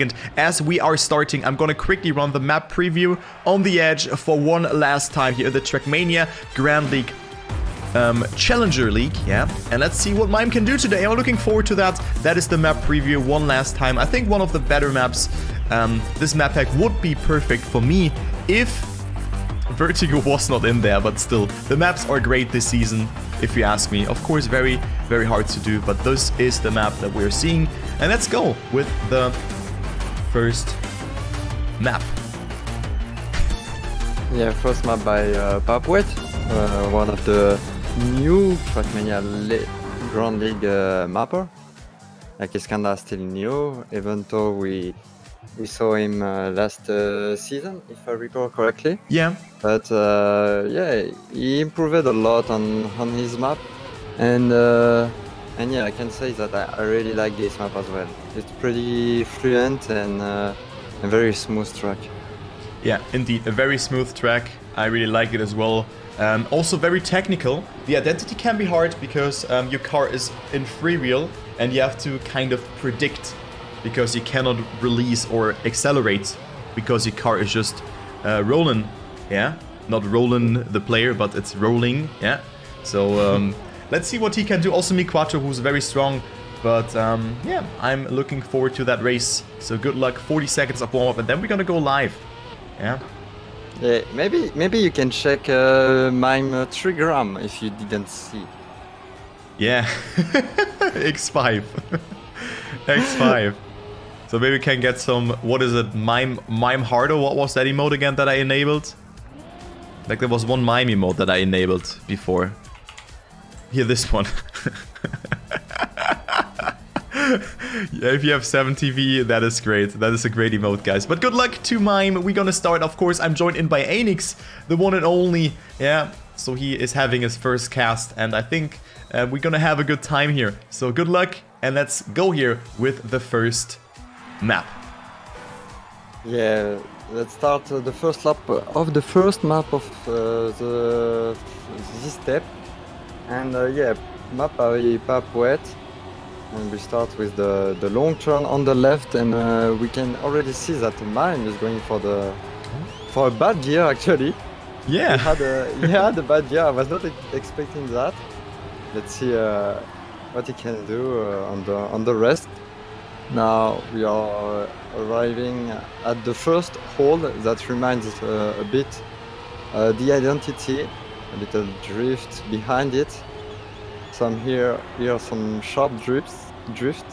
And as we are starting, I'm gonna quickly run the map preview on the edge for one last time here, the Trackmania Grandleague Challenger League, yeah. And let's see what Mime can do today. I'm looking forward to that. That is the map preview one last time. I think one of the better maps. This map pack would be perfect for me if Vertigo was not in there, but still, the maps are great this season, if you ask me. Of course, very, very hard to do, but this is the map that we're seeing. And let's go with the first map. Yeah, first map by PoV, one of the new Trackmania Grand League mapper. Like, he's kinda still new, even though we saw him last season, if I recall correctly. Yeah. But yeah, he improved a lot on his map, and yeah, I can say that I really like this map as well. It's pretty fluent and a very smooth track. Yeah, indeed, a very smooth track. I really like it as well. Also very technical. The identity can be hard because your car is in freewheel and you have to kind of predict, because you cannot release or accelerate because your car is just rolling, yeah? Not rolling the player, but it's rolling, yeah? So let's see what he can do. Also mime, who's very strong, but yeah, I'm looking forward to that race. So good luck, 40 seconds of warm-up, and then we're gonna go live, yeah? Yeah, maybe you can check mime trigram if you didn't see. Yeah, X5. X5. So maybe we can get some, what is it, mime harder? What was that emote again that I enabled? Like, there was one mime emote that I enabled before. Here, this one. Yeah, if you have 7TV, that is great. That is a great emote, guys. But good luck to Mime. We're gonna start, of course. I'm joined in by Aynyx, the one and only. Yeah, so he is having his first cast, and I think we're gonna have a good time here. So good luck, and let's go here with the first map. Yeah, let's start the first lap of the first map of this step. And yeah, map by PoV. And we start with the long turn on the left, and we can already see that Mime is going for a bad gear actually. Yeah. He had a bad gear. I was not expecting that. Let's see what he can do on the rest. Now we are arriving at the first hole that reminds a bit the identity, a little drift behind it. Some here some sharp drift,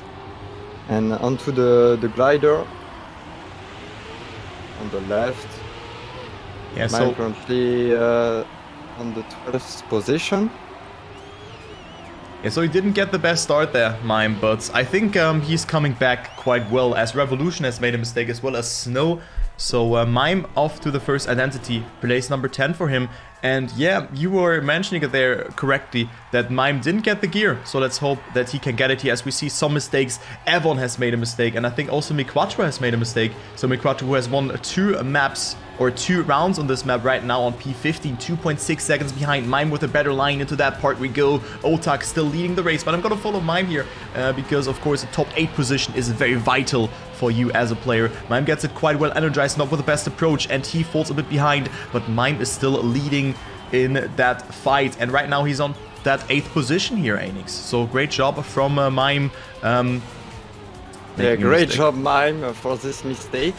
and onto the glider on the left. Yeah, Mime currently on the 12th position. Yeah, so he didn't get the best start there, Mime, but I think he's coming back quite well, as Revolution has made a mistake, as well as Snow. So Mime off to the first identity, place number 10 for him. And yeah, you were mentioning it there correctly, that Mime didn't get the gear. So let's hope that he can get it here, as we see some mistakes. Evon has made a mistake, and I think also mime has made a mistake. So mime, who has won 2 maps or 2 rounds on this map right now on P15, 2.6 seconds behind. Mime with a better line. Into that part we go. Otak still leading the race, but I'm gonna follow Mime here because of course the top 8 position is very vital for you as a player. Mime gets it quite well energized, not with the best approach, and he falls a bit behind, but Mime is still leading in that fight, and right now he's on that 8th position here, Aynyx. So great job from Mime. Yeah, great job Mime for this mistake.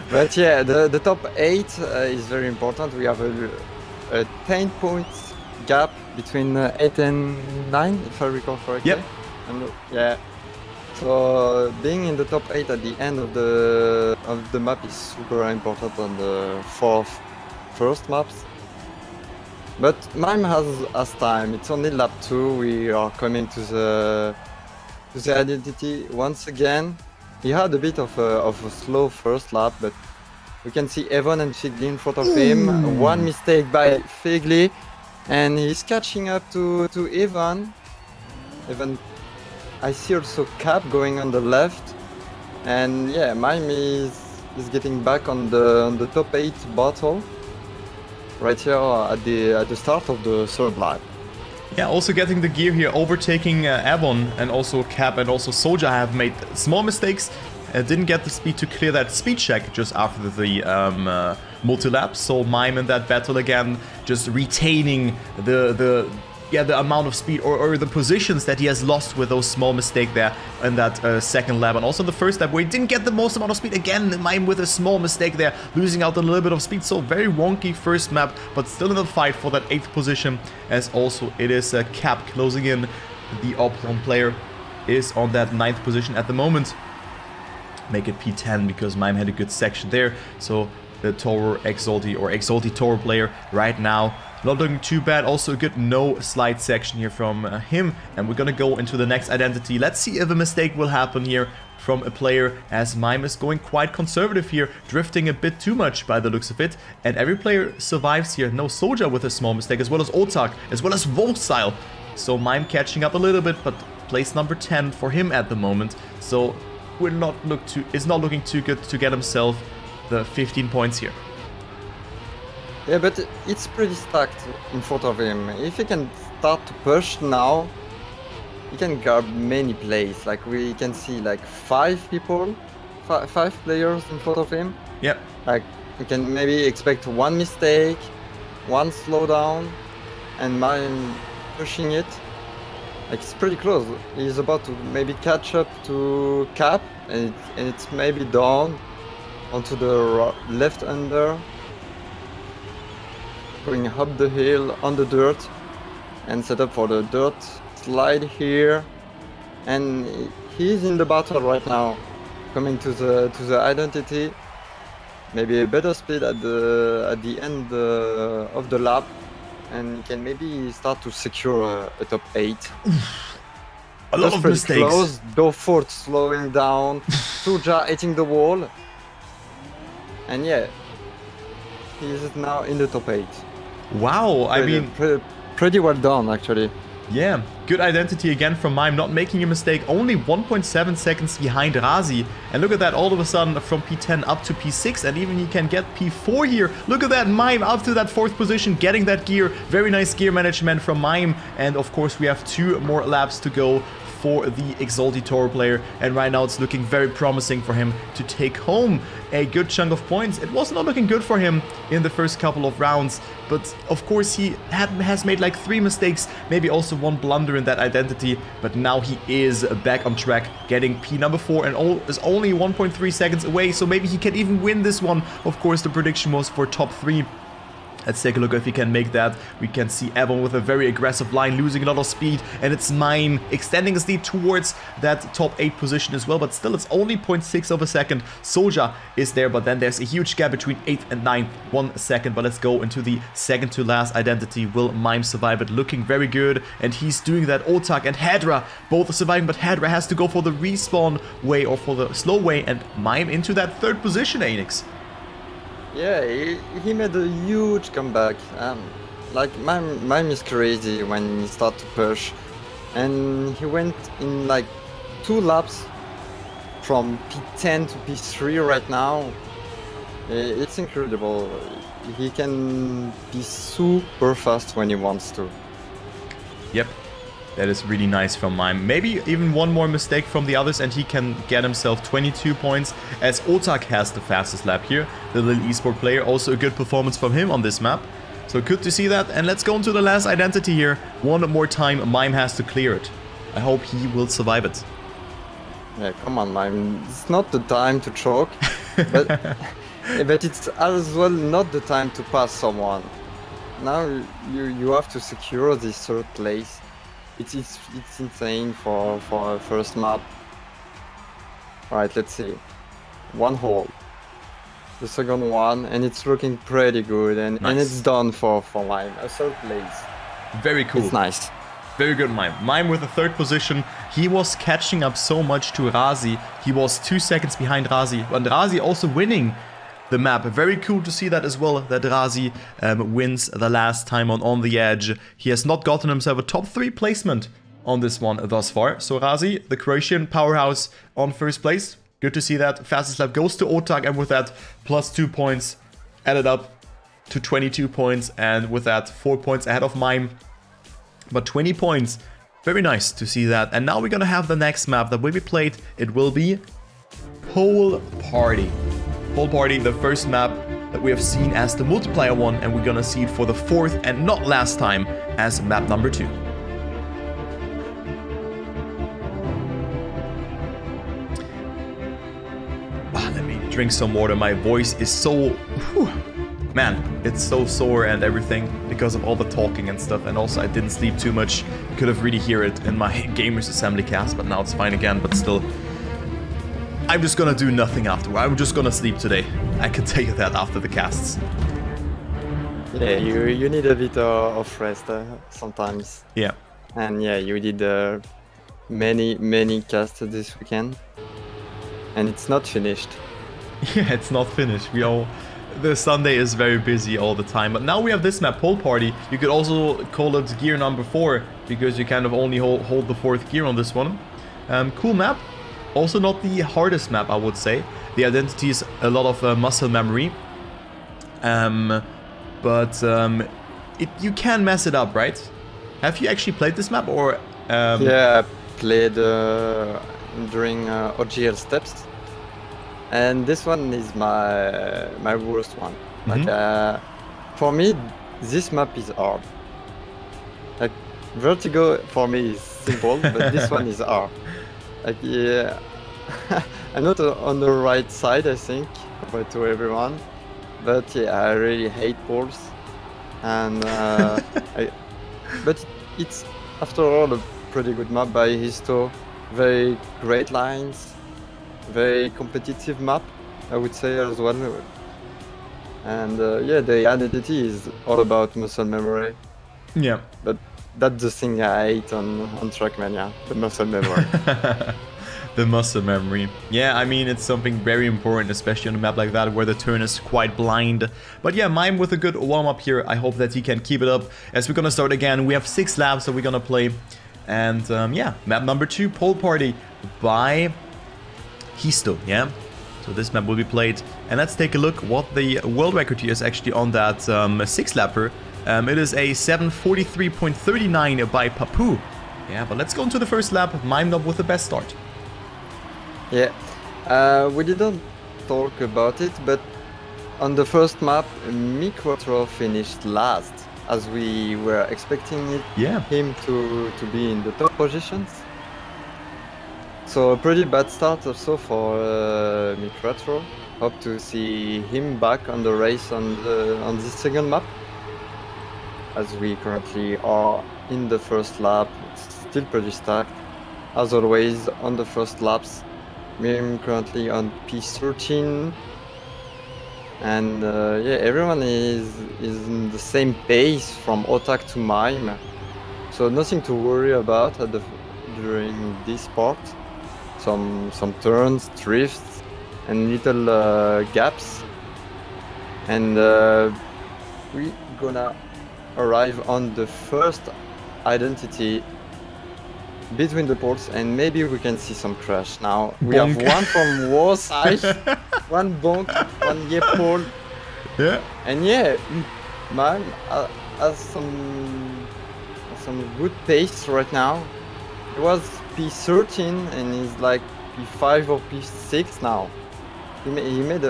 But yeah, the top 8 is very important. We have a 10 points gap between 8 and 9, if I recall correctly. Yep. And, yeah. So being in the top 8 at the end of the map is super important on the first maps. But Mime has time. It's only lap 2. We are coming to the identity once again. He had a bit of a slow first lap, but we can see Evan and Figly in front of him. One mistake by Figly, and he's catching up to Evan. I see also Cap going on the left, and yeah, Mime is getting back on the top 8 battle right here at the start of the third lap. Yeah, also getting the gear here, overtaking Avon and also Cap and also Soja have made small mistakes. didn't get the speed to clear that speed check just after the multi-lap. So Mime in that battle again, just retaining the amount of speed or the positions that he has lost with those small mistakes there in that second lap. And also in the first lap where he didn't get the most amount of speed. Again, Mime with a small mistake there, losing out a little bit of speed. So very wonky first map, but still in the fight for that 8th position. As also it is Cap closing in. The Opron player is on that 9th position at the moment. Make it P10 because Mime had a good section there. So the Tauro Exalty Tauro player right now not looking too bad. Also a good no slide section here from him. And we're gonna go into the next identity. Let's see if a mistake will happen here from a player, as Mime is going quite conservative here, drifting a bit too much by the looks of it. And every player survives here. No Soldier with a small mistake, as well as Otak, as well as Volstyle. So Mime catching up a little bit, but place number 10 for him at the moment. So it's not looking too good to get himself the 15 points here. Yeah, but it's pretty stacked in front of him. If he can start to push now, he can grab many plays. Like we can see like 5 people, 5 players in front of him. Yep. Like we can maybe expect 1 mistake, 1 slowdown, and Mime pushing it. Like it's pretty close. He's about to maybe catch up to Cap, and it's maybe down onto the left under, going up the hill on the dirt, and set up for the dirt slide here. And he's in the battle right now, coming to the identity. Maybe a better speed at the end of the lap, and can maybe start to secure a top 8. A lot of mistakes. Close. Dofort slowing down, Suja hitting the wall, and yeah, he's now in the top 8. Wow, I mean, pretty well done actually. Yeah, good identity again from Mime, not making a mistake, only 1.7 seconds behind Razi. And look at that, all of a sudden from P10 up to P6, and even he can get P4 here. Look at that, Mime up to that 4th position, getting that gear. Very nice gear management from Mime. And of course we have 2 more laps to go for the Exalty Tauro player, and right now it's looking very promising for him to take home a good chunk of points. It was not looking good for him in the first couple of rounds, but of course he has made like 3 mistakes, maybe also 1 blunder in that identity, but now he is back on track, getting P number 4 and is only 1.3 seconds away, so maybe he can even win this one. Of course the prediction was for top 3. Let's take a look if he can make that. We can see Evan with a very aggressive line, losing a lot of speed, and it's Mime extending his lead towards that top 8 position as well, but still it's only 0.6 of a second. Soja is there, but then there's a huge gap between 8th and 9th, 1 second. But let's go into the second to last identity. Will Mime survive it? Looking very good, and he's doing that. Otak and Hadra both are surviving, but Hadra has to go for the respawn way or for the slow way, and Mime into that 3rd position, Aynyx. Yeah, he made a huge comeback. Like Mime is crazy when he starts to push, and he went in like 2 laps from P10 to P3 right now. It's incredible. He can be super fast when he wants to. Yep. That is really nice from Mime. Maybe even 1 more mistake from the others and he can get himself 22 points, as Otak has the fastest lap here. The little esport player, also a good performance from him on this map. So good to see that. And let's go into the last identity here. 1 more time, Mime has to clear it. I hope he will survive it. Yeah, come on, Mime. It's not the time to choke, but it's as well not the time to pass someone. Now you have to secure this 3rd place. It's insane for a first map. Alright, let's see. 1 hole. The second one, and it's looking pretty good, and it's done for Mime. A 3rd place. Very cool. It's nice. Very good, Mime. Mime with the 3rd position. He was catching up so much to Razi. He was 2 seconds behind Razi, and Razi also winning the map. Very cool to see that as well, that Razi wins the last time on the edge. He has not gotten himself a top 3 placement on this one thus far. So Razi, the Croatian powerhouse, on 1st place. Good to see that. Fastest lap goes to Otak, and with that +2 points added up to 22 points, and with that 4 points ahead of Mime. But 20 points, very nice to see that. And now we're gonna have the next map that will be played. It will be Pole Party. Pole Party, the first map that we have seen as the multiplayer one, and we're gonna see it for the fourth and not last time as map number 2. Let me drink some water. My voice is so... Whew, man, it's so sore and everything because of all the talking and stuff, and also I didn't sleep too much. You could have really hear it in my Gamers Assembly cast, but now it's fine again, but still... I'm just gonna do nothing afterward. I'm just gonna sleep today. I can tell you that after the casts. Yeah, you need a bit of rest sometimes. Yeah. And yeah, you did many casts this weekend. And it's not finished. Yeah, it's not finished. The Sunday is very busy all the time. But now we have this map, Pole Party. You could also call it gear number 4, because you kind of only hold the 4th gear on this one. Cool map. Also not the hardest map, I would say. The identity is a lot of muscle memory. You can mess it up, right? Have you actually played this map, or... Yeah, I played during OGL steps. And this one is my worst one. Like, for me, this map is hard. Like, Vertigo for me is simple, but this one is hard. Like, yeah, I'm not on the right side, I think, compared to everyone. But yeah, I really hate poles. And but it's after all a pretty good map by Histo. Very great lines, very competitive map, I would say as well. And yeah, the identity is all about muscle memory. Yeah. But that's the thing I hate on Trackmania, the muscle memory. The muscle memory. Yeah, I mean, it's something very important, especially on a map like that where the turn is quite blind. But yeah, Mime with a good warm-up here. I hope that he can keep it up as we're gonna start again. We have 6 laps that we're gonna play. And yeah, map number 2, Pole Party by Histo, yeah? So this map will be played. And let's take a look what the world record here is actually on that 6-lapper. It is a 7:43.39 by Papu. Yeah, but let's go into the first lap, mimed up with the best start. Yeah, we didn't talk about it, but on the first map, Miquatro finished last, as we were expecting him to be in the top positions. So a pretty bad start also for Miquatro. Hope to see him back on the race on this second map, as we currently are in the first lap. It's still pretty stacked, as always on the first laps. I'm currently on P13, and yeah, everyone is in the same pace from Otak to Mime, so nothing to worry about during this part. Some turns, drifts, and little gaps, and we're gonna arrive on the first identity between the ports, and maybe we can see some crash now. We Bonk. have one from war side, one bonk, one pole. Yeah. And yeah, man has some good pace right now. It was P13 and he's like P5 or P6 now. He made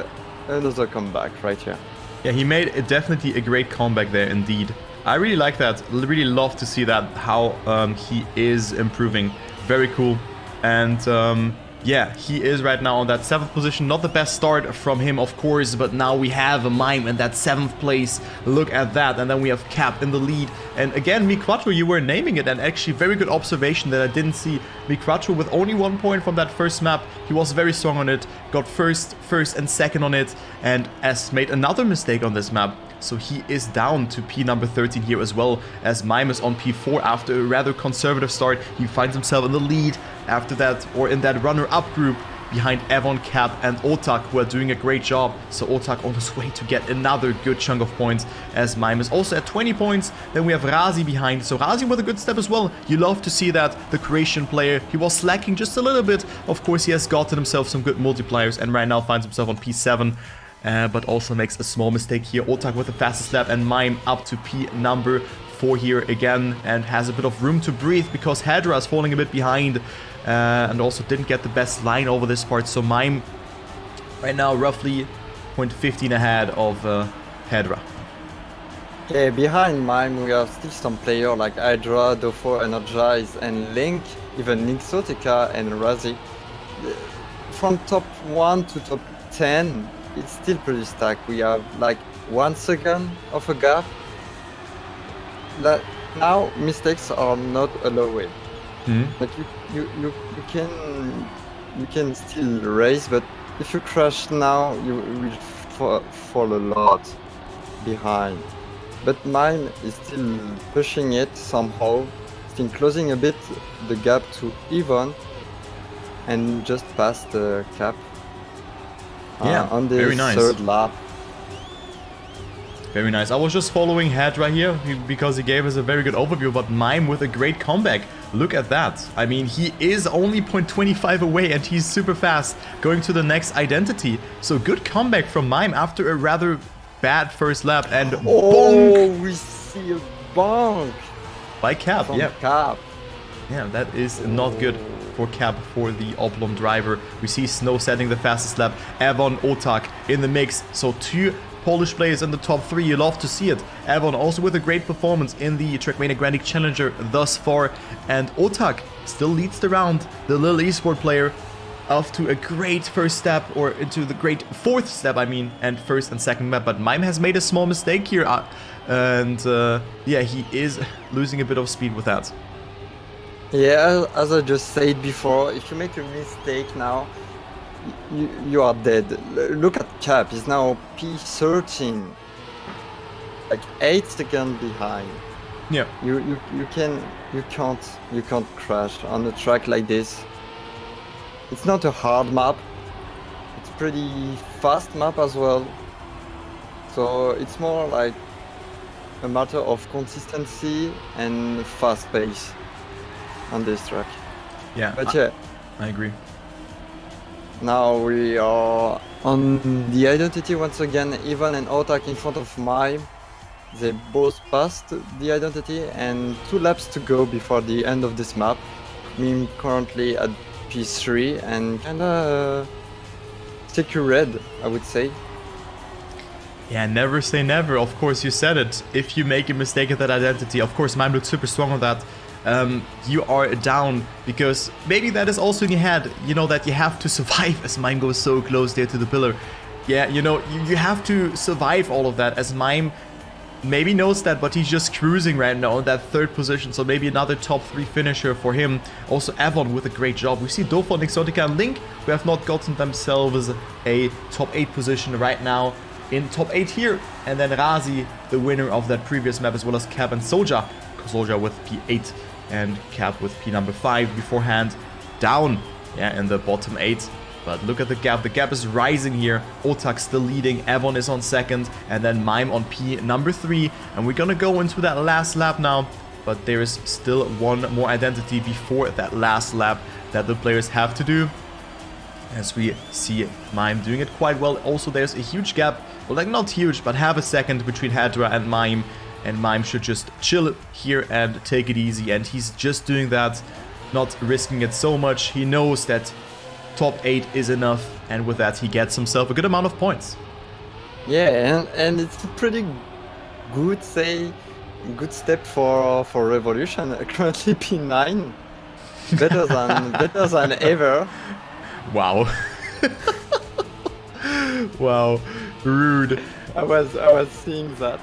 another comeback right here. Yeah, he made definitely a great comeback there indeed. I really like that. Really love to see that, how he is improving. Very cool. And yeah, he is right now on that 7th position. Not the best start from him, of course, but now we have a Mime in that 7th place. Look at that. And then we have Cap in the lead. And again, Miquatro, you were naming it, and actually very good observation that I didn't see. Miquatro with only 1 point from that first map. He was very strong on it, got first and second on it, and has made another mistake on this map. So he is down to P number 13 here as well, as Mime is on P4 after a rather conservative start. He finds himself in the lead after that, or in that runner-up group behind Evon, Cap, and Otak, who are doing a great job. So Otak on his way to get another good chunk of points, as Mime is also at 20 points. Then we have Razi behind. So Razi with a good step as well. You love to see that. The Croatian player, he was slacking just a little bit. Of course, he has gotten himself some good multipliers, and right now finds himself on P7. But also makes a small mistake here. Otak with the fastest lap, and Mime up to P number 4 here again, and has a bit of room to breathe because Hedra is falling a bit behind, and also didn't get the best line over this part. So Mime Right now, roughly 0.15 ahead of Hedra. Okay, behind mime we have still some players like Hydra, Dofo, Energize, and Link, even Exotica and Razi. From top 1 to top 10, it's still pretty stacked. We have like 1 second of a gap. Now mistakes are not allowed. Like you can still race, but if you crash now, you will fall a lot behind. But mime is still pushing it somehow, still closing a bit the gap to even, and just past the cap. On the third lap. Very nice. I was just following Hedra here because he gave us a very good overview, but mime with a great comeback. Look at that. I mean, he is only 0.25 away and he's super fast going to the next identity. So good comeback from mime after a rather bad first lap, and bonk! We see a bonk by Cap. From Cap. Yeah, that is not good for Cap, for the Oblong driver. We see Snow setting the fastest lap, Avon, Otak in the mix. So 2 Polish players in the top 3. You love to see it. Avon also with a great performance in the Trackmania Grandleague Challenger thus far, and Otak still leads the round. The little esport player off to a great first step, or into the great fourth step, I mean, and first and second map. But mime has made a small mistake here, and yeah, he is losing a bit of speed with that. Yeah, as I just said before, if you make a mistake now, you are dead. Look at Cap, he's now P13, like 8 seconds behind. Yeah, you can't crash on a track like this. It's not a hard map, it's pretty fast map as well, so it's more like a matter of consistency and fast pace on this track. Yeah, but yeah, I agree. Now we are on the identity once again. Evan and Otak in front of mime. They both passed the identity and 2 laps to go before the end of this map. Mime currently at P3 and kinda secure red, I would say. Yeah, never say never. Of course, you said it. If you make a mistake at that identity, of course, mime looks super strong on that. You are down, because maybe that is also in your head, you know, that you have to survive as mime goes so close there to the pillar. Yeah, you know, you have to survive all of that, as mime maybe knows that, but he's just cruising right now in that 3rd position, so maybe another top 3 finisher for him. Also Avon with a great job. We see Dofo, Exotica and Link, who have not gotten themselves a top 8 position right now in top 8 here. And then Razi, the winner of that previous map, as well as Cap and Soja. Soja with P8 and Cap with P number 5 beforehand, down, yeah, in the bottom 8. But look at the gap is rising here. Otak still leading, Avon is on 2nd, and then mime on P number 3. And we're gonna go into that last lap now, but there is still 1 more identity before that last lap that the players have to do. As we see mime doing it quite well. Also, there's a huge gap, well, like not huge, but half a second between Hedra and mime. And mime should just chill here and take it easy, and he's just doing that, not risking it so much. He knows that top 8 is enough, and with that he gets himself a good amount of points. Yeah, and it's a pretty good step for Revolution. Currently P9, better than ever. Wow. Wow, rude. I was seeing that.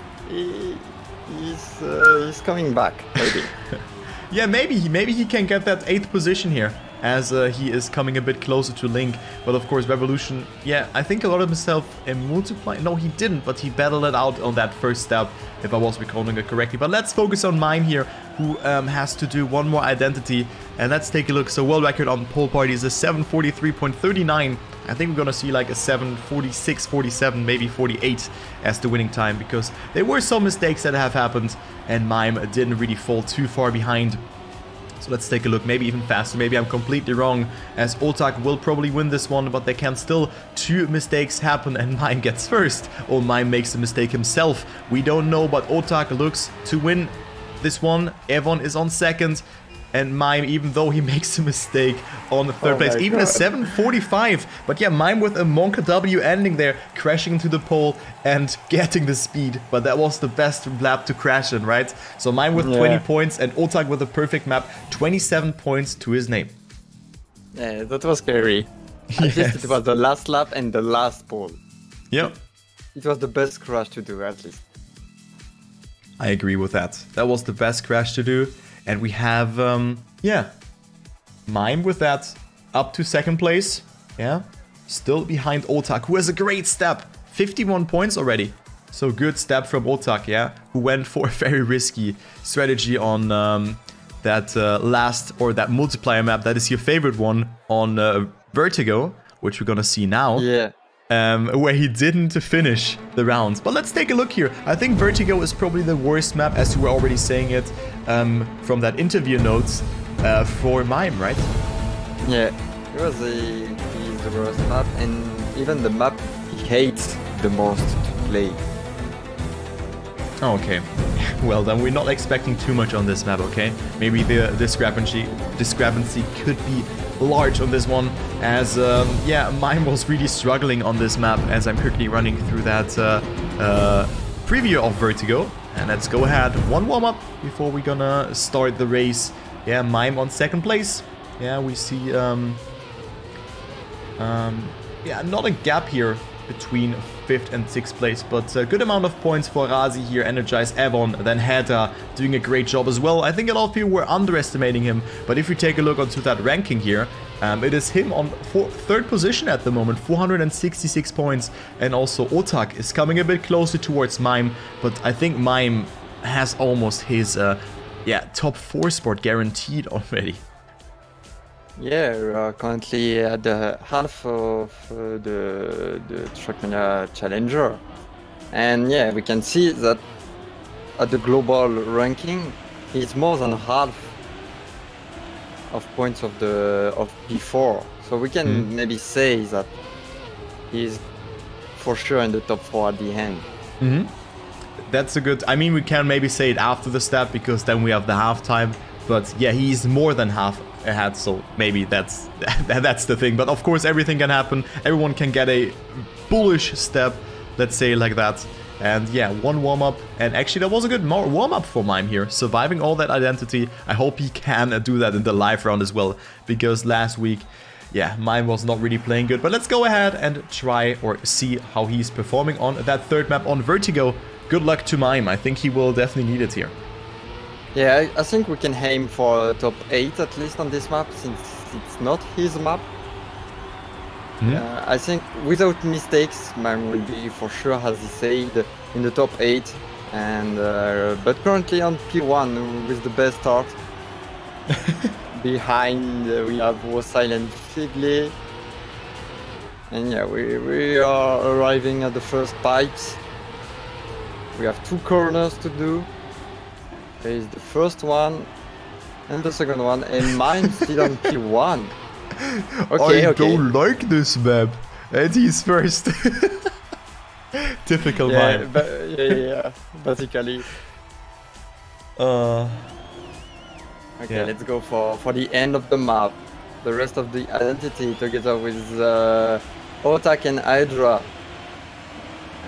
He's coming back, maybe. Yeah, maybe he can get that 8th position here, as he is coming a bit closer to Link. But of course, Revolution, yeah, I think a lot of himself in multiply. No, he didn't, but he battled it out on that first step, if I was recalling it correctly. But let's focus on mime here, who has to do 1 more identity. And let's take a look. So world record on pole party is a 7:43.39. I think we're gonna see like a 7:46, 47, maybe 48 as the winning time, because there were some mistakes that have happened and mime didn't really fall too far behind. So let's take a look, maybe even faster. Maybe I'm completely wrong, as Otak will probably win this one, but there can still 2 mistakes happen and mime gets first, or mime makes a mistake himself. We don't know, but Otak looks to win this one. Evon is on 2nd. and Mime, even though he makes a mistake on the third place, even a 7:45. But yeah, Mime with a Monka W ending there, crashing into the pole and getting the speed. But that was the best lap to crash in, right? So Mime with 20 points and Otak with a perfect map, 27 points to his name. Yeah, that was scary. At least it was the last lap and the last pole. Yep. It was the best crash to do, at least. I agree with that. That was the best crash to do. And we have, yeah, Mime with that up to second place. Yeah, still behind Otak, who has a great step. 51 points already. So good step from Otak, yeah, who went for a very risky strategy on that that multiplier map. That is your favorite one on Vertigo, which we're gonna see now. Yeah. Where he didn't finish the rounds. But let's take a look here. I think Vertigo is probably the worst map, as you were already saying it from that interview notes for Mime, right? Yeah, it was the worst map, and even the map he hates the most to play. Okay, well then we're not expecting too much on this map, okay? Maybe the discrepancy could be large on this one, as yeah, Mime was really struggling on this map, as I'm quickly running through that preview of Vertigo. And let's go ahead, one warm-up before we're gonna start the race. Yeah, Mime on second place. Yeah, we see yeah, not a gap here between 5th and 6th place, but a good amount of points for Razi here, Energize, Evon, then Hedda doing a great job as well. I think a lot of people were underestimating him, but if you take a look onto that ranking here, it is him on third position at the moment, 466 points, and also Otak is coming a bit closer towards Mime, but I think Mime has almost his yeah, top 4 spot guaranteed already. Yeah, we are currently at the half of the Trackmania Challenger, and yeah, we can see that at the global ranking, he's more than half of points of before. So we can maybe say that he's for sure in the top 4 at the end. That's a good. I mean, we can maybe say it after the step because then we have the halftime. But yeah, he's more than half ahead, so maybe that's the thing. But of course, everything can happen. Everyone can get a bullish step, let's say like that. And yeah, one warm-up. And actually, that was a good warm-up for Mime here. Surviving all that identity. I hope he can do that in the live round as well. Because last week, yeah, Mime was not really playing good. But let's go ahead and try or see how he's performing on that third map on Vertigo. Good luck to Mime. I think he will definitely need it here. Yeah, I think we can aim for top 8 at least on this map, since it's not his map. I think without mistakes, Mime will be for sure, as he said, in the top 8. And but currently on P1 with the best start. Behind we have Wosile and Figley. And yeah, we are arriving at the first pipes. We have 2 corners to do. There is the first one and the second one, and Mime still on P1. Okay, I don't like this map. And he's first. Typical Mime. Yeah, basically. Okay, let's go for the end of the map. The rest of the identity together with Otak and Hydra.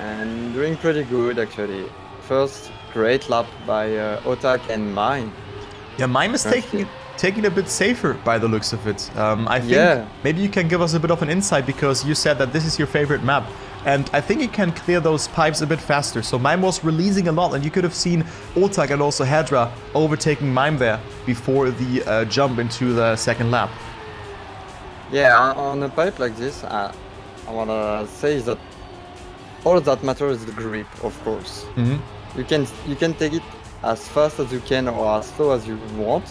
And doing pretty good actually. First great lap by Otak and Mime. Yeah, Mime is taking a bit safer by the looks of it. I think maybe you can give us a bit of an insight, because you said that this is your favorite map. And I think it can clear those pipes a bit faster. So Mime was releasing a lot, and you could have seen Otak and also Hedra overtaking Mime there before the jump into the second lap. Yeah, on a pipe like this, I want to say that all that matters is the grip, of course. You can take it as fast as you can or as slow as you want,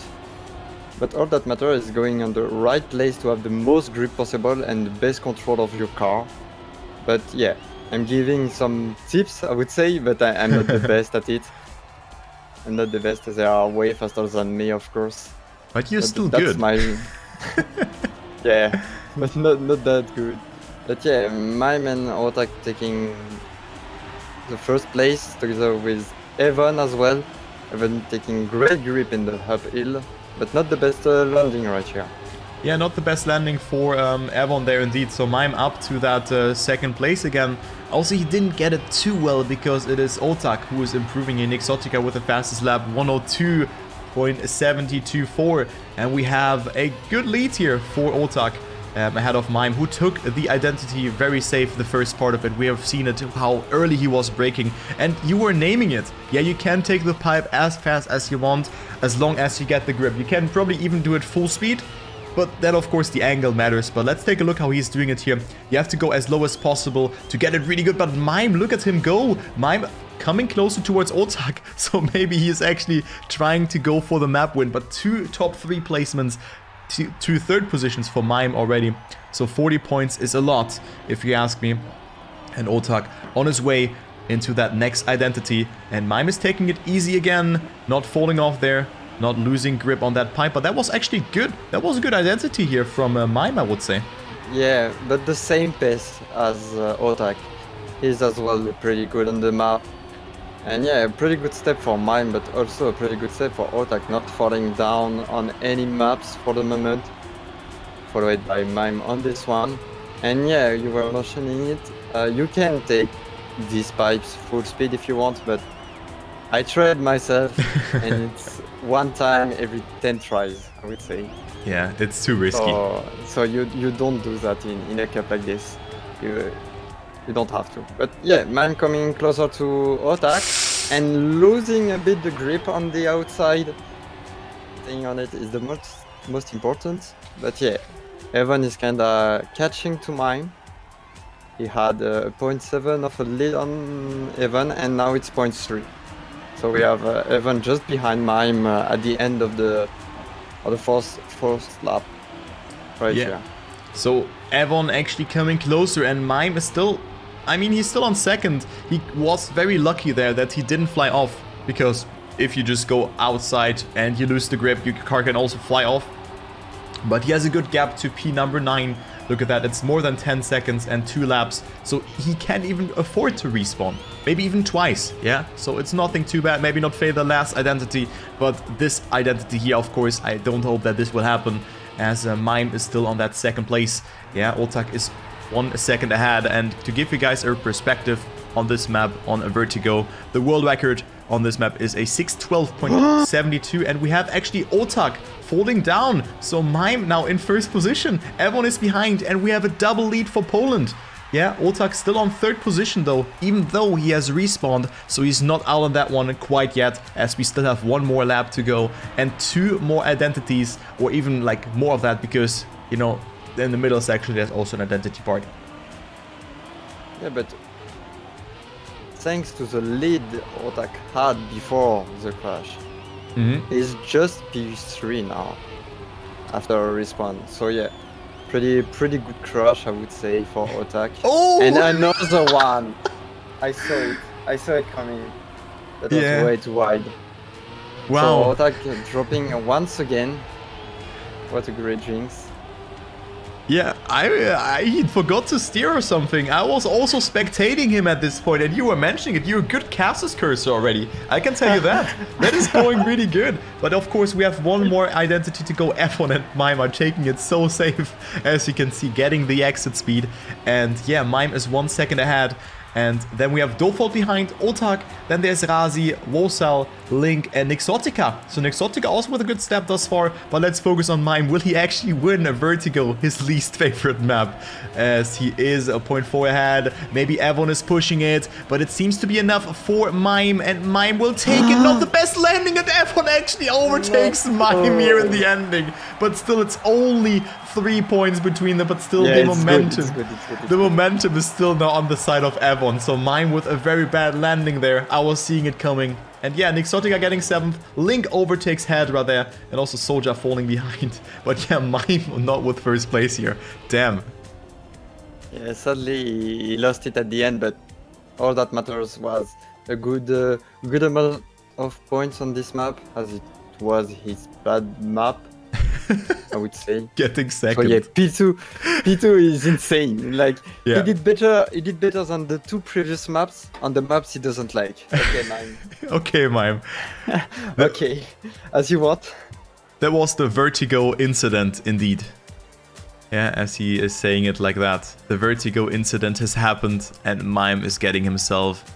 but all that matters is going on the right place to have the most grip possible and the best control of your car. But yeah, I'm giving some tips, I would say, but I'm not the best at it. I'm not the best. They are way faster than me, of course. But you're still good. My yeah, but not that good. But yeah, Mime and Otak taking the first place together with Evan as well. Evan taking great grip in the uphill. but not the best landing right here. Yeah, not the best landing for Evon there indeed. So Mime up to that second place again. Also, he didn't get it too well because it is Otak who is improving in Exotica with the fastest lap, 102.724. And we have a good lead here for Otak ahead of Mime, who took the identity very safe the first part of it. We have seen it, how early he was braking. And you were naming it. Yeah, you can take the pipe as fast as you want, as long as you get the grip. You can probably even do it full speed. But then, of course, the angle matters. But let's take a look how he's doing it here. You have to go as low as possible to get it really good. But Mime, look at him go. Mime coming closer towards Otak. So maybe he is actually trying to go for the map win. But 2 top 3 placements, 2 third positions for Mime already. So 40 points is a lot, if you ask me. And Otak on his way into that next identity. And Mime is taking it easy again, not falling off there. Not losing grip on that pipe, but that was actually good. That was a good identity here from Mime, I would say. Yeah, but the same pace as Otak is as well pretty good on the map. And yeah, a pretty good step for Mime, but also a pretty good step for Otak, not falling down on any maps for the moment. Followed by Mime on this one. And yeah, you were mentioning it. You can take these pipes full speed if you want, but I tried myself and it's 1 time every 10 tries, I would say. Yeah, it's too risky. So you don't do that in a cup like this. You don't have to. But yeah, Mime coming closer to Otak and losing a bit the grip on the outside. Staying on it is the most important. But yeah, Evan is kinda catching to Mime. He had 0.7 of a lead on Evan and now it's 0.3. So we have Evan just behind Mime at the end of the first lap, right here. So Evan actually coming closer, and Mime is still, I mean, he's still on second. He was very lucky there that he didn't fly off, because if you just go outside and you lose the grip, your car can also fly off. But he has a good gap to P number 9. Look at that, it's more than 10 seconds and 2 laps. So he can't even afford to respawn. Maybe even twice, yeah? So it's nothing too bad. Maybe not fail the last identity, but this identity here, of course, I don't hope that this will happen, as Mime is still on that second place. Yeah, Otak is 1 second ahead. And to give you guys a perspective on this map, on a Vertigo, the world record on this map is a 612.72, and we have actually Otak falling down. So Mime now in first position. Everyone is behind, and we have a double lead for Poland. Yeah, Otak still on third position though, even though he has respawned, so he's not out on that one quite yet, as we still have 1 more lap to go and 2 more identities, or even like more of that, because, you know, in the middle section there's also an identity part. Yeah, but thanks to the lead Otak had before the crash, is just P3 now after a respawn. So yeah, pretty good crash, I would say, for Otak. Oh! And another one. I saw it coming. That was way too wide. Wow. So Otak dropping once again. What a great jinx. Yeah, he forgot to steer or something. I was also spectating him at this point, and you were mentioning it. You're a good Casus cursor already. I can tell you that. That is going really good. But of course, we have 1 more identity to go. F1 and Mime are taking it so safe, as you can see, getting the exit speed. And yeah, Mime is 1 second ahead. And then we have Dofalt behind, Otak, then there's Razi, Wosal, Link, and Exotica. So Exotica also with a good step thus far, but let's focus on Mime. Will he actually win a Vertigo, his least favorite map? As he is a 0.4 ahead, maybe Evon is pushing it, but it seems to be enough for Mime, and Mime will take it. Not the best landing, and Evon actually overtakes Mime here in the ending. But still, it's only 3 points between them, but still the momentum. The momentum is still now on the side of Evon. So Mime with a very bad landing there. I was seeing it coming. And yeah, Exotica getting 7th. Link overtakes Hedra there. And also Soja falling behind. But yeah, Mime not with first place here. Damn. Yeah, sadly he lost it at the end, but all that matters was a good amount of points on this map, as it was his bad map. I would say. Getting second. So yeah, P2 is insane. Like he did better than the 2 previous maps on the maps he doesn't like. Okay, Mime. Okay, Mime. Okay, as you want. That was the vertigo incident, indeed. Yeah, as he is saying it like that. The vertigo incident has happened and Mime is getting himself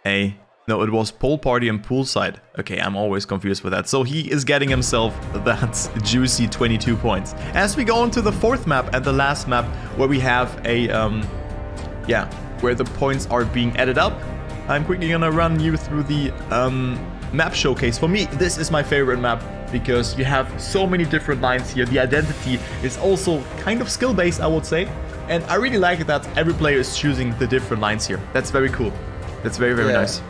a... No, it was pole party and poolside. Okay, I'm always confused with that. So he is getting himself that juicy 22 points. As we go into the fourth map and the last map where we have a, where the points are being added up. I'm quickly gonna run you through the map showcase. For me, this is my favorite map because you have so many different lines here. The identity is also kind of skill-based, I would say. And I really like that every player is choosing the different lines here. That's very cool. That's very, very nice.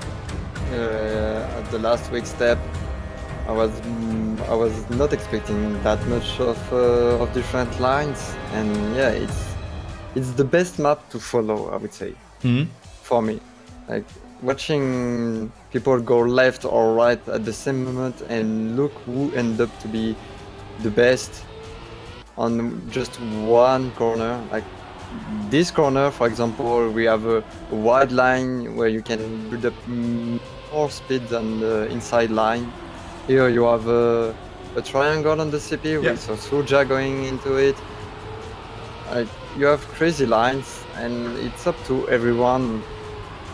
At the last week's step, I was not expecting that much of different lines, and yeah, it's the best map to follow, I would say, for me. Like watching people go left or right at the same moment, and look who ended up to be the best on just one corner. Like this corner, for example, we have a wide line where you can build up more speed than the inside line. Here you have a triangle on the CP with a Suja going into it. You have crazy lines, and it's up to everyone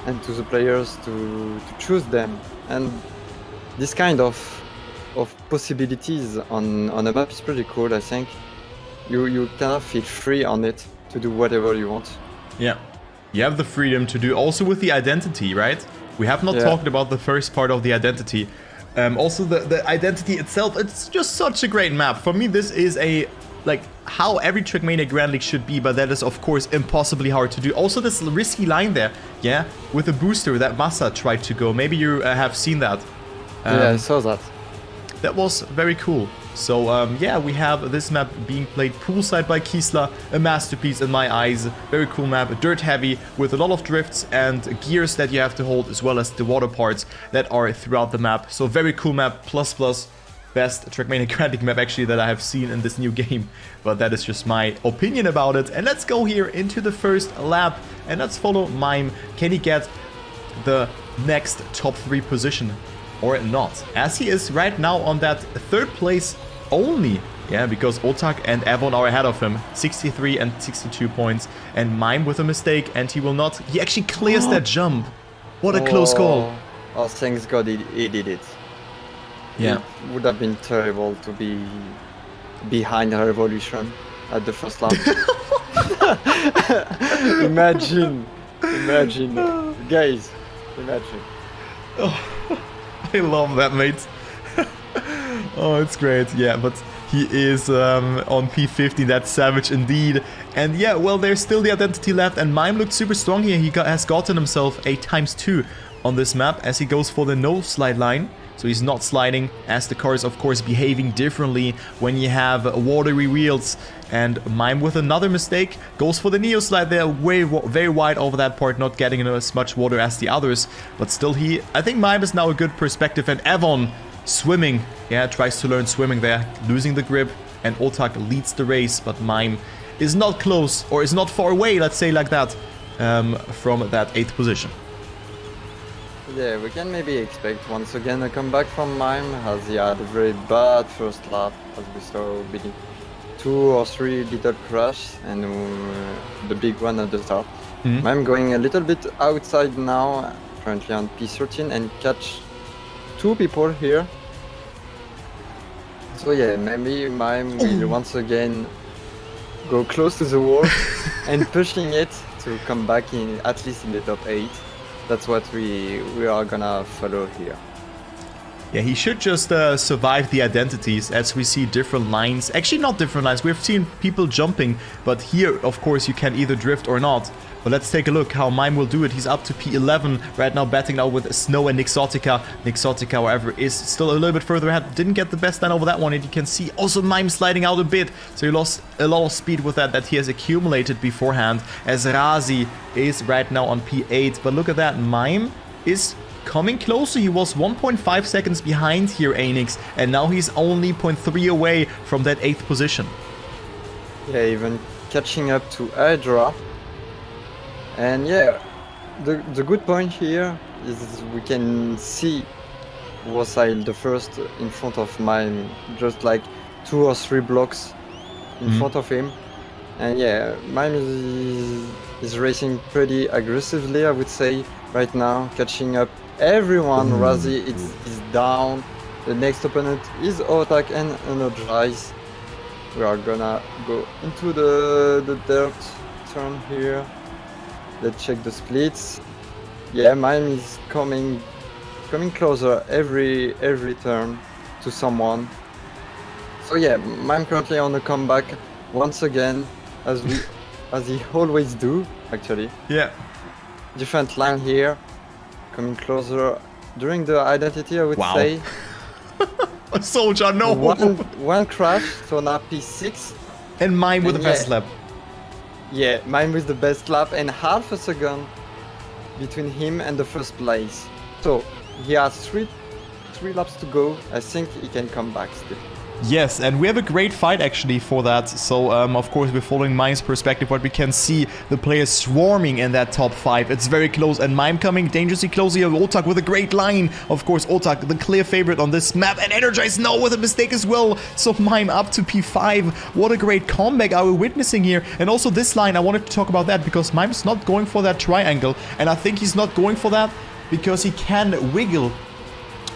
and to the players to choose them. And this kind of possibilities on a map is pretty cool, I think. You kind of feel free on it to do whatever you want. Yeah, you have the freedom to do also with the identity, right? We have not talked about the first part of the identity. Also the identity itself, it's just such a great map. For me, this is like how every Trackmania Grandleague should be, but that is of course impossibly hard to do. Also this risky line there, with the booster that Massa tried to go. Maybe you have seen that. Yeah, I saw that. That was very cool. So yeah, we have this map being played poolside by Kisla, a masterpiece in my eyes. Very cool map, dirt heavy with a lot of drifts and gears that you have to hold, as well as the water parts that are throughout the map. So very cool map, plus best Trackmania Grandleague map actually that I have seen in this new game. But that is just my opinion about it. And let's go here into the first lap and let's follow Mime. Can he get the next top 3 position or not? As he is right now on that 3rd place only. Yeah, because Otak and Evon are ahead of him. 63 and 62 points. And Mime with a mistake, and he will not... He actually clears that jump. What a close call. Oh, thanks God he did it. Yeah. It would have been terrible to be behind a revolution at the first lap. Imagine. Guys, imagine. Oh, I love that, mate. Oh, it's great. Yeah, but he is on P50. That's savage indeed. And yeah, well, there's still the identity left. And Mime looked super strong here. He has gotten himself a ×2 on this map as he goes for the no slide line. So he's not sliding, as the car is of course behaving differently when you have watery wheels. And Mime with another mistake goes for the neo slide there, very wide over that part, not getting in as much water as the others. But still I think Mime is now a good perspective. And Evon swimming, tries to learn swimming there, losing the grip. And Otak leads the race, but Mime is not close, or is not far away, let's say like that, from that 8th position. Yeah, we can maybe expect once again a comeback from Mime, as he had a very bad first lap, as we saw, being 2 or 3 little crashes, and the big one at the start. Mime going a little bit outside now, currently on P13, and catch 2 people here. So yeah, maybe Mime will once again go close to the wall and pushing it to come back in, at least in the top 8. That's what we are gonna follow here. Yeah, he should just survive the identities, as we see different lines. Actually, not different lines. We've seen people jumping, but here, of course, you can either drift or not. But let's take a look how Mime will do it. He's up to P11 right now, battling out with Snow and Exotica. Exotica, however, is still a little bit further ahead. Didn't get the best line over that one, and you can see also Mime sliding out a bit. So he lost a lot of speed with that he has accumulated beforehand, as Razi is right now on P8. But look at that, Mime is coming closer. He was 1.5 seconds behind here, Aynyx, and now he's only 0.3 away from that 8th position. Yeah, even catching up to Hydra. And yeah, the good point here is we can see Wasail the first in front of mine, just like 2 or 3 blocks in front of him. And yeah, mine is racing pretty aggressively, I would say, right now, catching up everyone. Razi is down. The next opponent is Otak and Energize. We are gonna go into the dirt turn here. Let's check the splits. Yeah, mine is coming closer every turn to someone. So yeah, mine currently on a comeback once again, as he always do, actually. Yeah. Different line here, coming closer during the identity, I would say. A soldier, no! One crash, so now P6. And mine with the best lap. Yeah, mine with the best lap and half a second between him and the first place. So he has three laps to go. I think he can come back still. Yes, and we have a great fight actually for that. So, of course, we're following Mime's perspective, but we can see the players swarming in that top 5. It's very close, and Mime coming dangerously close here. Otak with a great line. Of course, Otak, the clear favorite on this map, and Energize now with a mistake as well. So, Mime up to P5. What a great comeback are we witnessing here. And also this line, I wanted to talk about that, because Mime's not going for that triangle, and I think he's not going for that because he can wiggle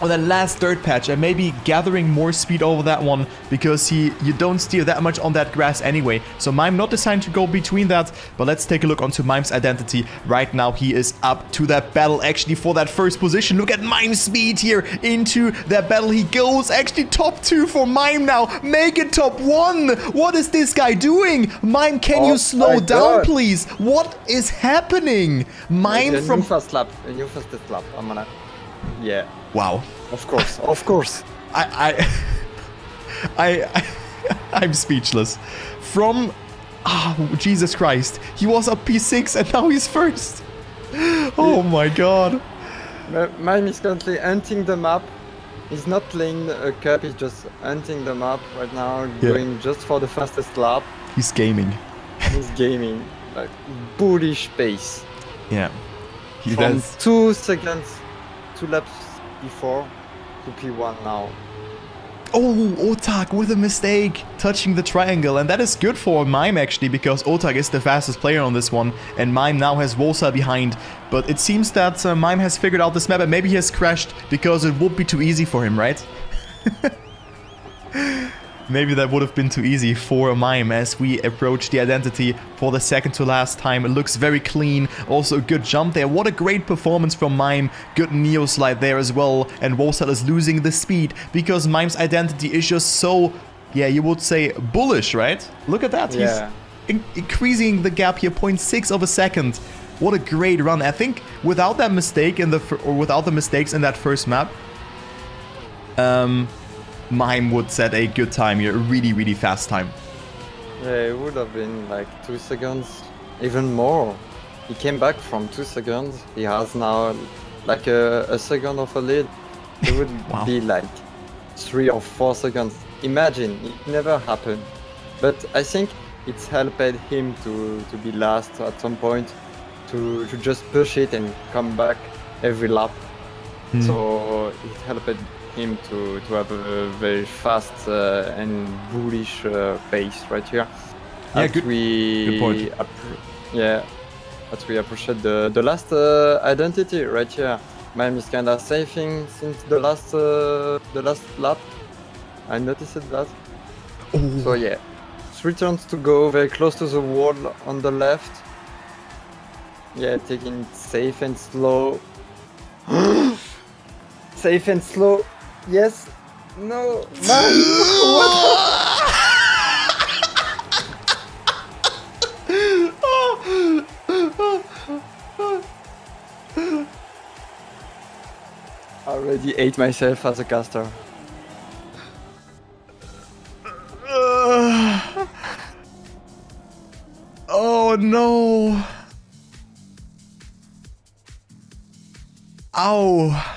on that last dirt patch and maybe gathering more speed over that one, because you don't steer that much on that grass anyway. So Mime not designed to go between that, but let's take a look onto Mime's identity. Right now he is up to that battle actually for that first position. Look at Mime's speed here into that battle. He goes actually top 2 for Mime now. Make it top 1. What is this guy doing? Mime, can you slow down, please? What is happening? Mime from fast lap, a new fastest lap. I'm gonna, yeah. Wow. Of course. I'm speechless. From, Jesus Christ. He was up P6 and now he's first. Oh my god. Mime is currently hunting the map. He's not playing a cup, he's just hunting the map right now, going just for the fastest lap. He's gaming. He's gaming. Like, bullish pace. Yeah. He From does. 2 seconds, 2 laps before to P1 now. Oh, Otak with a mistake, touching the triangle, and that is good for Mime actually, because Otak is the fastest player on this one, and Mime now has Wosa behind. But it seems that Mime has figured out this map, and maybe he has crashed because it would be too easy for him, right? Maybe that would have been too easy for Mime as we approach the identity for the second to last time. It looks very clean. Also a good jump there. What a great performance from Mime. Good Neo slide there as well. And Wosal is losing the speed because Mime's identity is just so, yeah, you would say bullish, right? Look at that. Yeah. He's increasing the gap here, 0.6 of a second. What a great run. I think without that mistake in without the mistakes in that first map, Mime would set a good time here, a really, really fast time. Yeah, it would have been like 2 seconds, even more. He came back from 2 seconds. He has now like a second of a lead. It would be like 3 or 4 seconds. Imagine, it never happened. But I think it's helped him to be last at some point, to just push it and come back every lap. So it helped him to have a very fast and bullish pace right here. Yeah, good point. As we appreciate the last identity right here. Mime is kinda saving since the last lap. I noticed that. Oh. So yeah, 3 turns to go, very close to the wall on the left. Yeah, taking it safe and slow. Safe and slow. Yes. No. I already ate myself as a caster. Oh no. Ow.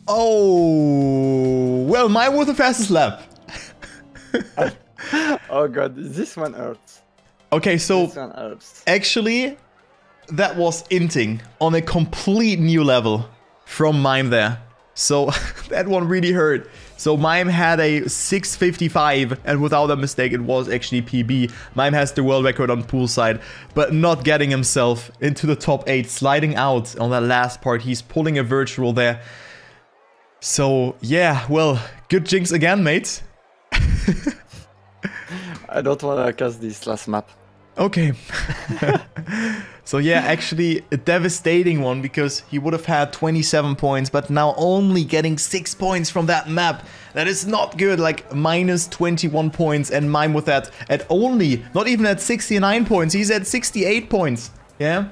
Oh. Well, mine was the fastest lap. Oh god, this one hurts. Okay, so This one hurts. actually, that was inting on a complete new level from Mime there. So that one really hurt. So Mime had a 6:55, and without a mistake, it was actually PB. Mime has the world record on poolside, but not getting himself into the top 8, sliding out on that last part. He's pulling a virtual there. So yeah, well, good jinx again, mate. I don't want to cast this last map. Okay. So yeah, actually a devastating one, because he would have had 27 points, but now only getting 6 points from that map. That is not good, like minus 21 points, and Mime with that at only, not even at 69 points, he's at 68 points. Yeah?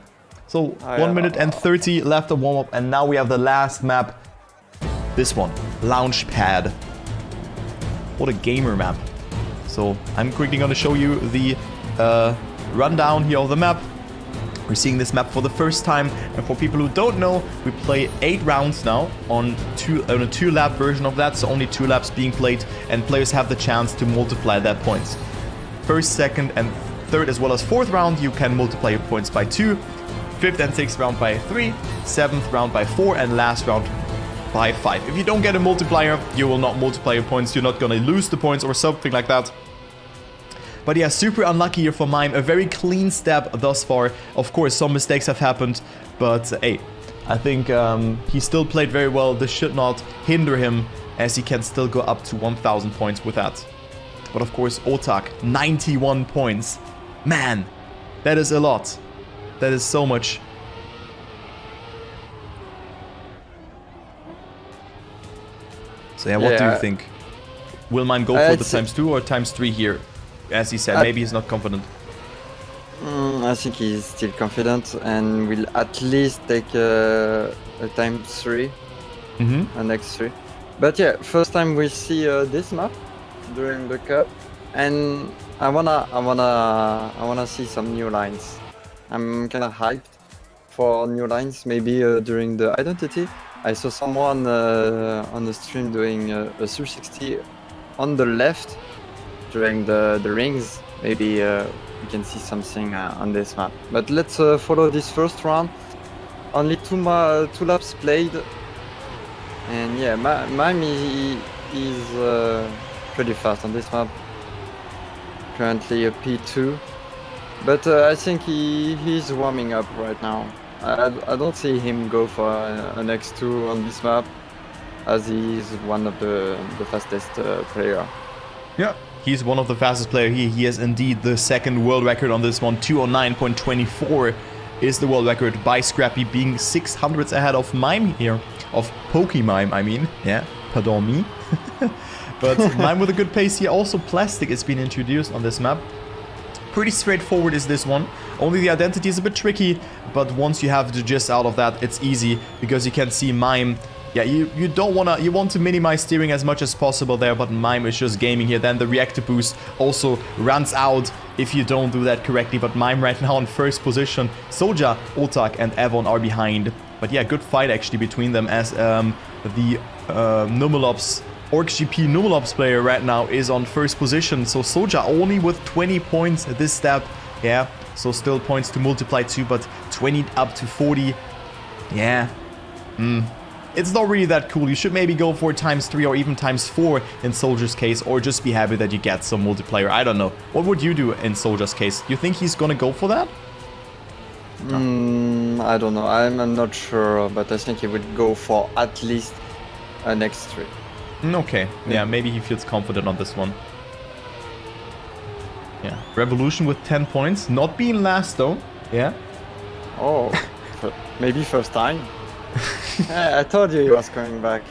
So 1 minute and 30 left of warm-up, and now we have the last map. This one, Launchpad. What a gamer map. So I'm quickly gonna show you the rundown here of the map. We're seeing this map for the first time, and for people who don't know, we play 8 rounds now on a 2-lap version of that, so only 2 laps being played, and players have the chance to multiply their points. First, second, and third, as well as 4th round, you can multiply your points by 2, 5th and 6th round by 3, 7th round by 4, and last round by 5. If you don't get a multiplier, you will not multiply your points, you're not gonna lose the points or something like that. But yeah, super unlucky here for Mime. A very clean step thus far. Of course, some mistakes have happened, but hey, I think he still played very well. This should not hinder him, as he can still go up to 1,000 points with that. But of course, Otak, 91 points. Man, that is a lot. That is so much. So yeah, what do you think? Will Mime go for the ×2 or ×3 here? As he said, maybe he's not confident. I think he's still confident and will at least take a ×3, an X3. But yeah, first time we see this map during the cup, and I wanna see some new lines. I'm kind of hyped for new lines. Maybe during the identity, I saw someone on the stream doing a 360 on the left. During the rings, maybe we can see something on this map. But let's follow this first round. Only two laps played, and yeah, Mime is pretty fast on this map. Currently a P2, but I think he's warming up right now. I don't see him go for an X2 on this map, as he's one of the fastest player. Yeah. He's one of the fastest players here. He has indeed the 2nd world record on this one. 209.24 is the world record by Scrappy, being 600ths ahead of Mime here. Of Pokemime, I mean. Yeah, pardon me. But Mime with a good pace here. Also, Plastic has been introduced on this map. Pretty straightforward is this one. Only the identity is a bit tricky, but once you have the gist out of that, it's easy, because you can see Mime. Yeah, you want to minimize steering as much as possible there, but Mime is just gaming here. Then the reactor boost also runs out if you don't do that correctly. But Mime right now in first position. Soja, Otak, and Evon are behind. But yeah, good fight actually between them, as the Numalops, OrcsGP Numalops player right now is on first position. So Soja only with 20 points at this step. Yeah, so still points to multiply to, but 20 up to 40. Yeah. It's not really that cool. You should maybe go for ×3 or even ×4 in Soldier's case, or just be happy that you get some multiplayer. I don't know. What would you do in Soldier's case? You think he's gonna go for that? I don't know. I'm not sure, but I think he would go for at least an X3. Okay. Yeah, maybe he feels confident on this one. Yeah. Revolution with 10 points. Not being last though. Yeah. Oh, maybe first time. I told you he was coming back.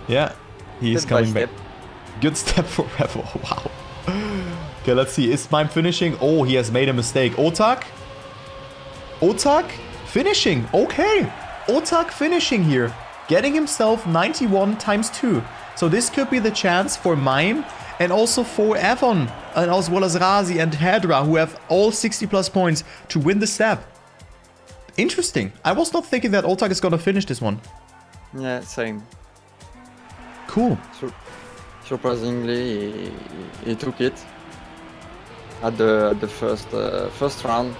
Yeah, he's coming back. Good step for Revo. Wow. Okay, let's see. Is Mime finishing? Oh, he has made a mistake. Otak? Otak? Finishing. Okay. Otak finishing here. Getting himself 91 ×2. So this could be the chance for Mime, and also for Evon, and as well as Razi and Hedra, who have all 60+ points to win the step. Interesting. I was not thinking that Otak is gonna finish this one. Yeah, same. Cool. Surprisingly, he took it at the first round.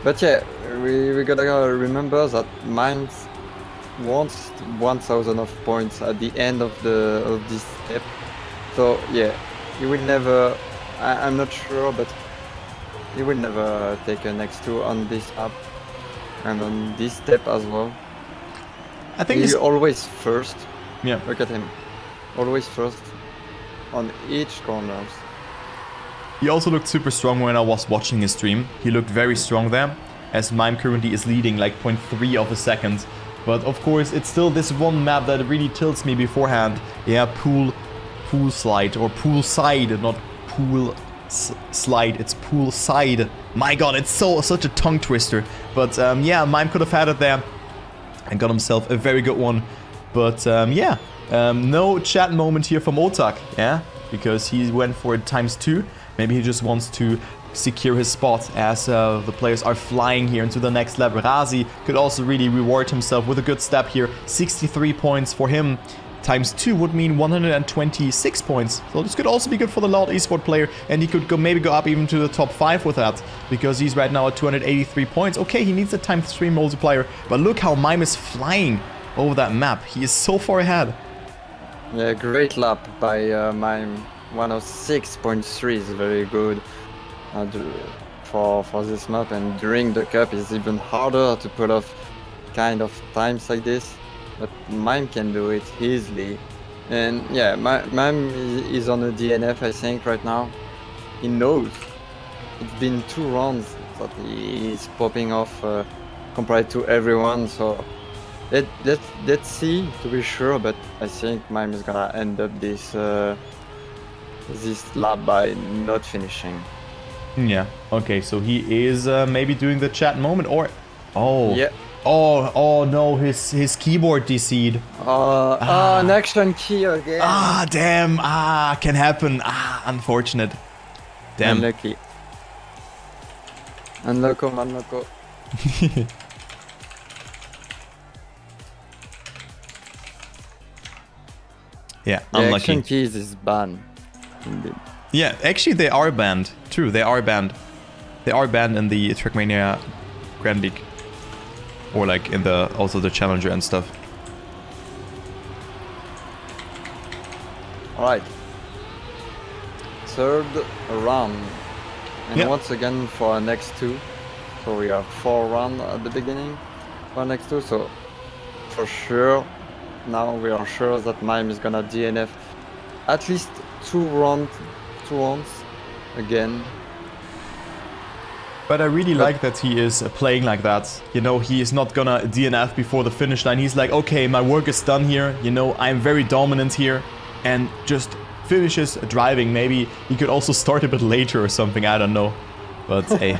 But yeah, we gotta remember that Mime wants 1,000 of points at the end of this step. So yeah, he will never. I'm not sure, but he will never take an X2 on this map and on this step as well. I think he's always first. Yeah. Look at him, always first on each corners. He also looked super strong when I was watching his stream. He looked very strong there, as Mime currently is leading like 0.3 of a second. But of course, it's still this one map that really tilts me beforehand. Yeah, pool slide, or pool side, not pool slide, it's pool side. My god, it's such a tongue twister. But yeah, Mime could have had it there and got himself a very good one. But yeah, no chat moment here from Otak, yeah, because he went for it ×2. Maybe he just wants to secure his spot as the players are flying here into the next level. Razi could also really reward himself with a good step here. 63 points for him. ×2 would mean 126 points. So this could also be good for the Loud Esport player, and he could maybe go up even to the top 5 with that, because he's right now at 283 points. Okay, he needs a ×3 multiplier, but look how Mime is flying over that map. He is so far ahead. Yeah, great lap by Mime. 106.3 is very good for this map, and during the cup it's even harder to pull off kind of times like this, but Mime can do it easily. And yeah, Mime is on a DNF, I think, right now. He knows it's been 2 rounds that he is popping off compared to everyone, so let's see to be sure, but I think Mime is gonna end up this lap by not finishing. Yeah, okay, so he is maybe doing the chat moment, or... Oh. Yeah. Oh no, his keyboard DC'd. An action key again. Ah, damn. Ah, can happen. Ah, unfortunate. Damn. Unlucky. Unlucky. Yeah, unlucky. Action keys is banned. Indeed. Yeah, actually they are banned. True, they are banned. They are banned in the Trackmania Grandleague. Or like in also the Challenger and stuff. Alright. Third round. And once again for our next 2. So we have 4 rounds at the beginning for our next 2. So for sure, now we are sure that Mime is gonna DNF at least 2 rounds again. But I really like that he is playing like that. You know, he is not gonna DNF before the finish line. He's like, okay, my work is done here. You know, I'm very dominant here. And just finishes driving. Maybe he could also start a bit later or something. I don't know. But hey.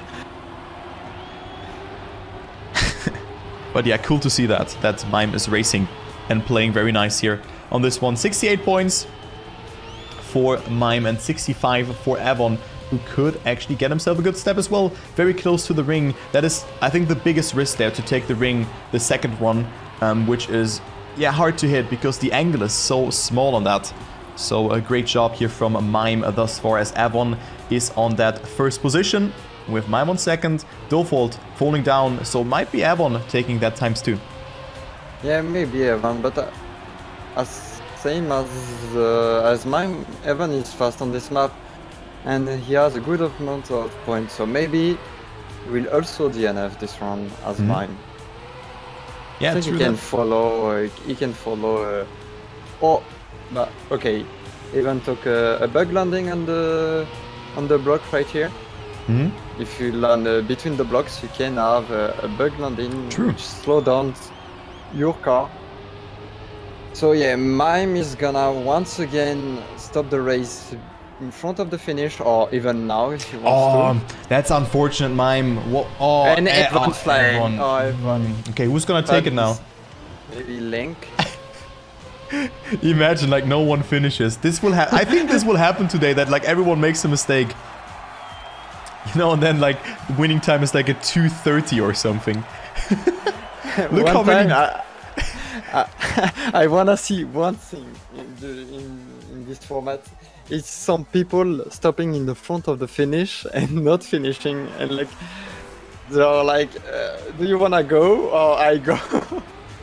But yeah, cool to see that Mime is racing and playing very nice here on this one. 68 points for Mime and 65 for Avon, who could actually get himself a good step as well. Very close to the ring. That is, I think, the biggest risk there, to take the ring, the second one, which is, yeah, hard to hit because the angle is so small on that. So a great job here from Mime thus far, as Avon is on that first position with Mime on second. Dofold falling down, so might be Avon taking that ×2. Yeah, maybe Avon, but same as Mime, Avon is fast on this map. And he has a good amount of points, so maybe we'll also DNF this round as Mime. Yeah, I think he can follow. Oh, but okay. Even took a bug landing on the block right here. If you land between the blocks, you can have a bug landing, which slows down your car. So yeah, Mime is gonna once again stop the race in front of the finish, or even now if he wants to. That's unfortunate, Mime. And Avon flying. Avon. Okay, who's gonna take it now? Maybe Link. Imagine, like, no one finishes. This will I think this will happen today, that like everyone makes a mistake. You know, and then like winning time is like a 2:30 or something. Look how many. I wanna see one thing in this format. It's some people stopping in the front of the finish and not finishing, and like they're like, do you wanna go or I go?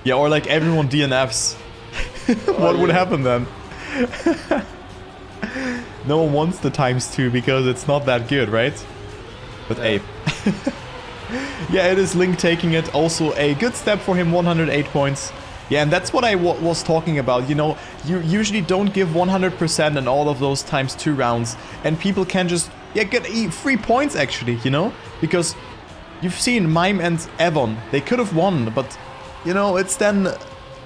Yeah, or like everyone DNFs. What would happen then? No one wants the ×2 because it's not that good, right? But Ape. Yeah, it is Link taking it. Also a good step for him, 108 points. Yeah, and that's what I was talking about. You know, you usually don't give 100% in all of those ×2 rounds. And people can just, yeah, get 3 points actually, you know? Because you've seen Mime and Evon, they could have won, but, you know, it's then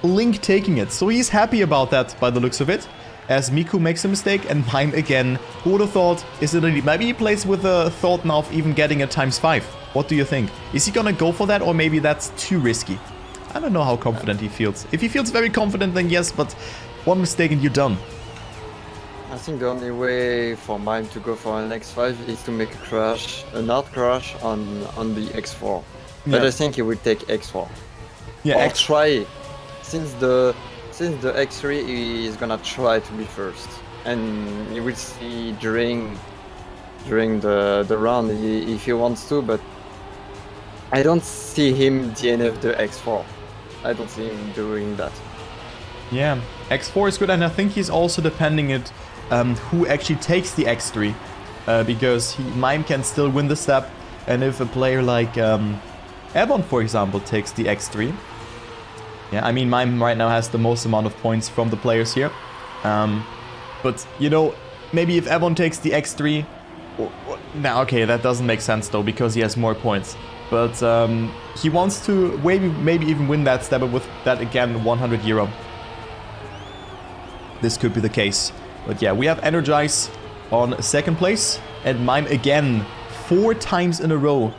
Link taking it. So he's happy about that by the looks of it. As Miku makes a mistake and Mime again. Who would have thought? Is it a, maybe he plays with the thought now of even getting a ×5. What do you think? Is he gonna go for that, or maybe that's too risky? I don't know how confident he feels. If he feels very confident, then yes, but one mistake and you're done. I think the only way for Mime to go for an X5 is to make a crash, an hard crash on the X4. But I think he will take X4. Yeah, or try. Since the X3 he is gonna try to be first, and you will see during the round if he wants to, but I don't see him DNF the X4. I don't see him doing that. Yeah, X4 is good, and I think he's also depending it who actually takes the X3, because Mime can still win the step, and if a player like Ebon, for example, takes the X3, yeah, I mean Mime right now has the most amount of points from the players here, but you know, maybe if Ebon takes the X3, now okay, that doesn't make sense though, because he has more points. But he wants to maybe even win that step with that again 100 euro. This could be the case. But yeah, we have Energize on 2nd place. And Mime again, 4 times in a row.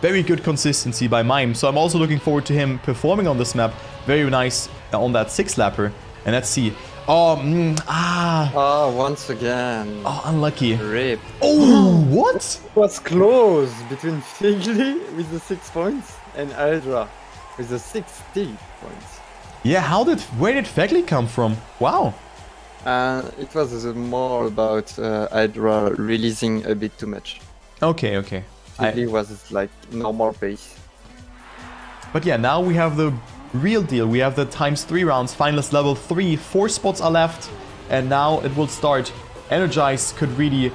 Very good consistency by Mime. So I'm also looking forward to him performing on this map. Very nice on that 6-lapper. And let's see. Oh, once again. Oh, unlucky. Rip. Oh, what? It was close between Figly with the 6 points and Hydra with the 60 points. Yeah, where did Fegli come from? Wow. It was more about Hydra releasing a bit too much. Okay. Figly was like normal pace. But yeah, now we have the real deal. We have the ×3 rounds, finalist level 3, 4 spots are left, and now it will start. Energize could really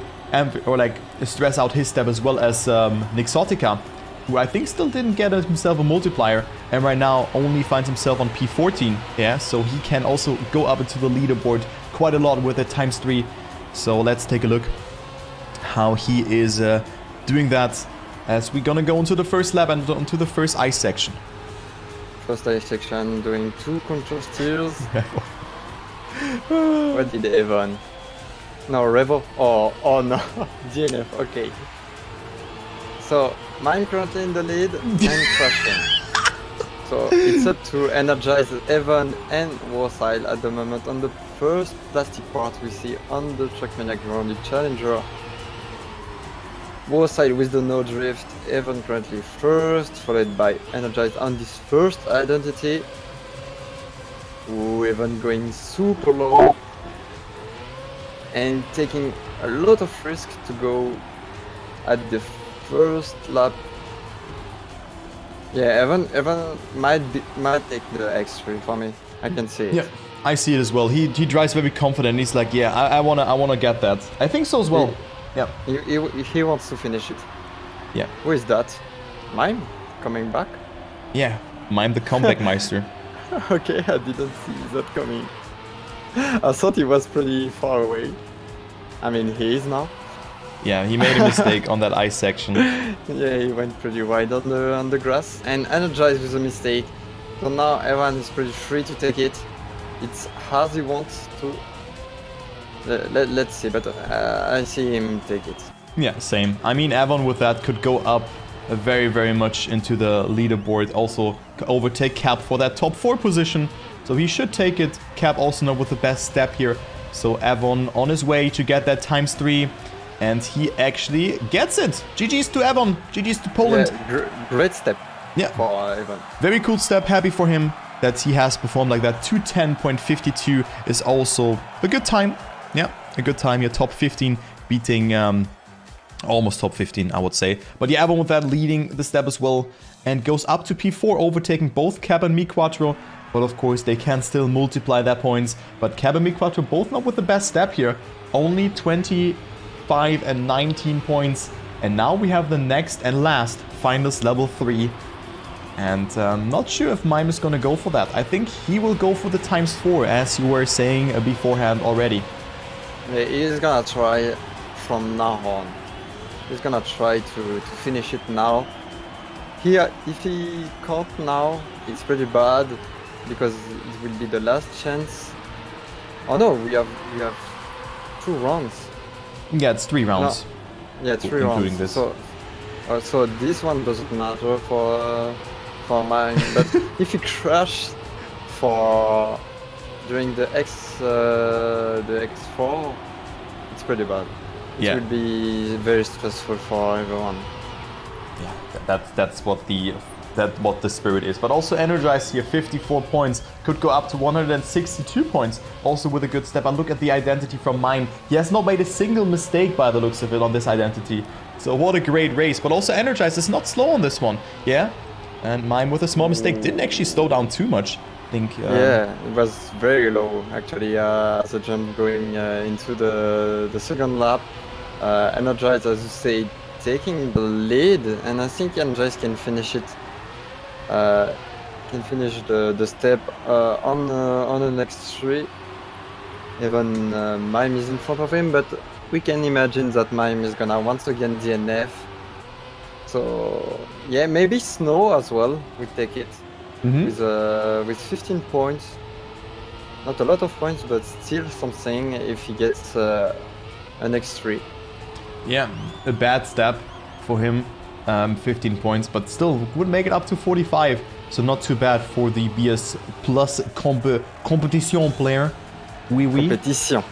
stress out his step, as well as Nixotica, who I think still didn't get himself a multiplier, and right now only finds himself on P14. Yeah, so he can also go up into the leaderboard quite a lot with the ×3. So let's take a look how he is doing that, as we're gonna go into the first lap and into the first ice section. First ice section, doing 2 control steers. What did Evan? No, Revo? Oh no, DNF, okay. So, Mime currently in the lead and crashing. So, it's up to Energize Evan and Warside at the moment on the first plastic part we see on the Trackmania Grandleague Challenger. Warside with the no drift, Evan currently first, followed by Energize on this first identity. Ooh, Evan going super low and taking a lot of risk to go at the first lap. Yeah, Evan might take the X3 for me. I can see it. Yeah, I see it as well. He drives very confident. He's like, yeah, I wanna get that. I think so as well. Yeah. He wants to finish it. Yeah. Who is that? Mime? Coming back? Yeah, Mime the comeback meister. Okay, I didn't see that coming. I thought he was pretty far away. I mean, he is now. Yeah, he made a mistake on that ice section. Yeah, he went pretty wide on the grass and Energized with a mistake. So now Evan is pretty free to take it. It's as he wants to. Let's see, but I see him take it. Yeah, same. I mean, Avon with that could go up very, very much into the leaderboard. Also overtake Cap for that top 4 position. So he should take it. Cap also not with the best step here. So Avon on his way to get that ×3. And he actually gets it. GG's to Avon. GG's to Poland. Yeah, great step for Avon. Very cool step. Happy for him that he has performed like that. 210.52 is also a good time. Yeah, a good time. You're top 15, beating almost top 15, I would say. But yeah, Avon with that leading the step as well, and goes up to P4, overtaking both Cap and Mi Quattro. but of course they can still multiply their points. But Cab and Quattro both not with the best step here. Only 25 and 19 points. And now we have the next and last finalist level 3. And not sure if Mime is gonna go for that. I think he will go for the ×4, as you were saying beforehand already. Yeah, he's gonna try from now on. He's gonna try to finish it now. Here, if he can't now, it's pretty bad because it will be the last chance. Oh no, we have 2 rounds. Yeah, it's 3 rounds. No. Yeah, 3 including rounds. This. So this one doesn't matter for mine. But if he crashed during the X4, it's pretty bad. It will be very stressful for everyone. Yeah, that's what the spirit is. But also Energized here, 54 points, could go up to 162 points, also with a good step. And look at the identity from Mime. He has not made a single mistake by the looks of it on this identity. So what a great race. But also Energized is not slow on this one. Yeah, and Mime with a small mistake didn't actually slow down too much. I think. Yeah, it was very low actually as a jump going into the second lap. Energized, as you say, taking the lead, and I think Energized can finish it. Can finish the step on the next 3. Even Mime is in front of him, but we can imagine that Mime is gonna once again DNF. So yeah, maybe Snow as well. We take it with 15 points. Not a lot of points, but still something if he gets an X3. Yeah, a bad step for him, 15 points, but still would make it up to 45. So not too bad for the BS Plus competition player. Oui. Competition.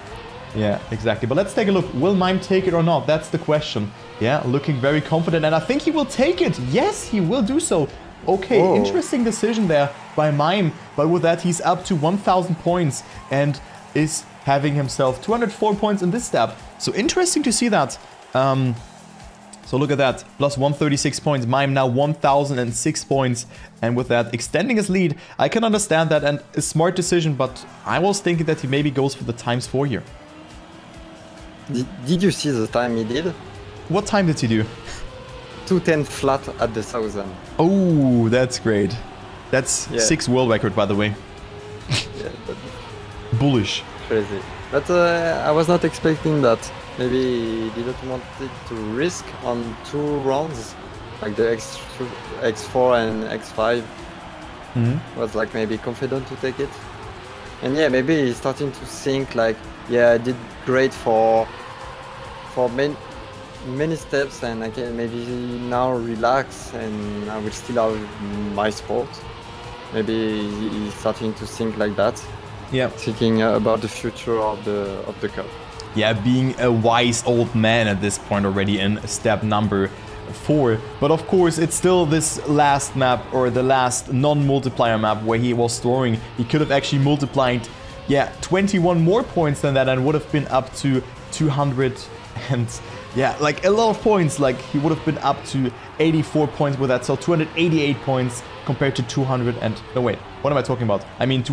Yeah, exactly. But let's take a look. Will Mime take it or not? That's the question. Yeah, looking very confident, and I think he will take it. Yes, he will do so. Okay, interesting decision there by Mime. But with that, he's up to 1,000 points and is having himself 204 points in this step. So interesting to see that. So look at that, plus 136 points. Mime now 1,006 points. And with that, extending his lead. I can understand that, and a smart decision, but I was thinking that he maybe goes for the ×4 here. Did you see the time he did? What time did he do? 2:10 flat at the 1,000. Oh, that's great. That's 6 world record, by the way. Yeah, bullish. Crazy. But I was not expecting that. Maybe he didn't want it to risk on 2 rounds, like the X4 and X5. Was like maybe confident to take it. And yeah, maybe he's starting to think like, yeah, I did great for many steps, and I can maybe now relax and I will still have my sport. Maybe he's starting to think like that. Yeah. Thinking about the future of the cup. Yeah, being a wise old man at this point already in step number 4. But of course, it's still this last map, or the last non-multiplier map where he was throwing. He could have actually multiplied, 21 more points than that, and would have been up to 200 and like a lot of points. Like he would have been up to 84 points with that, so 288 points compared to 200 and no wait, what am I talking about? I mean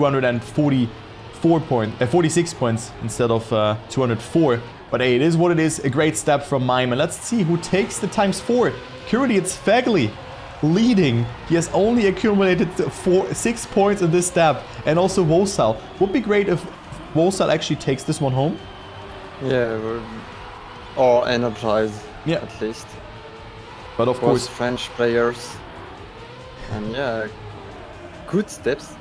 46 points instead of 204. But hey, it is what it is. A great step from Mime, and let's see who takes the ×4. Currently it's Fagley leading. He has only accumulated 6 points in this step, and also Wosal. Would be great if Wosal actually takes this one home. Yeah, or Energize, at least. But of course, French players, and good steps.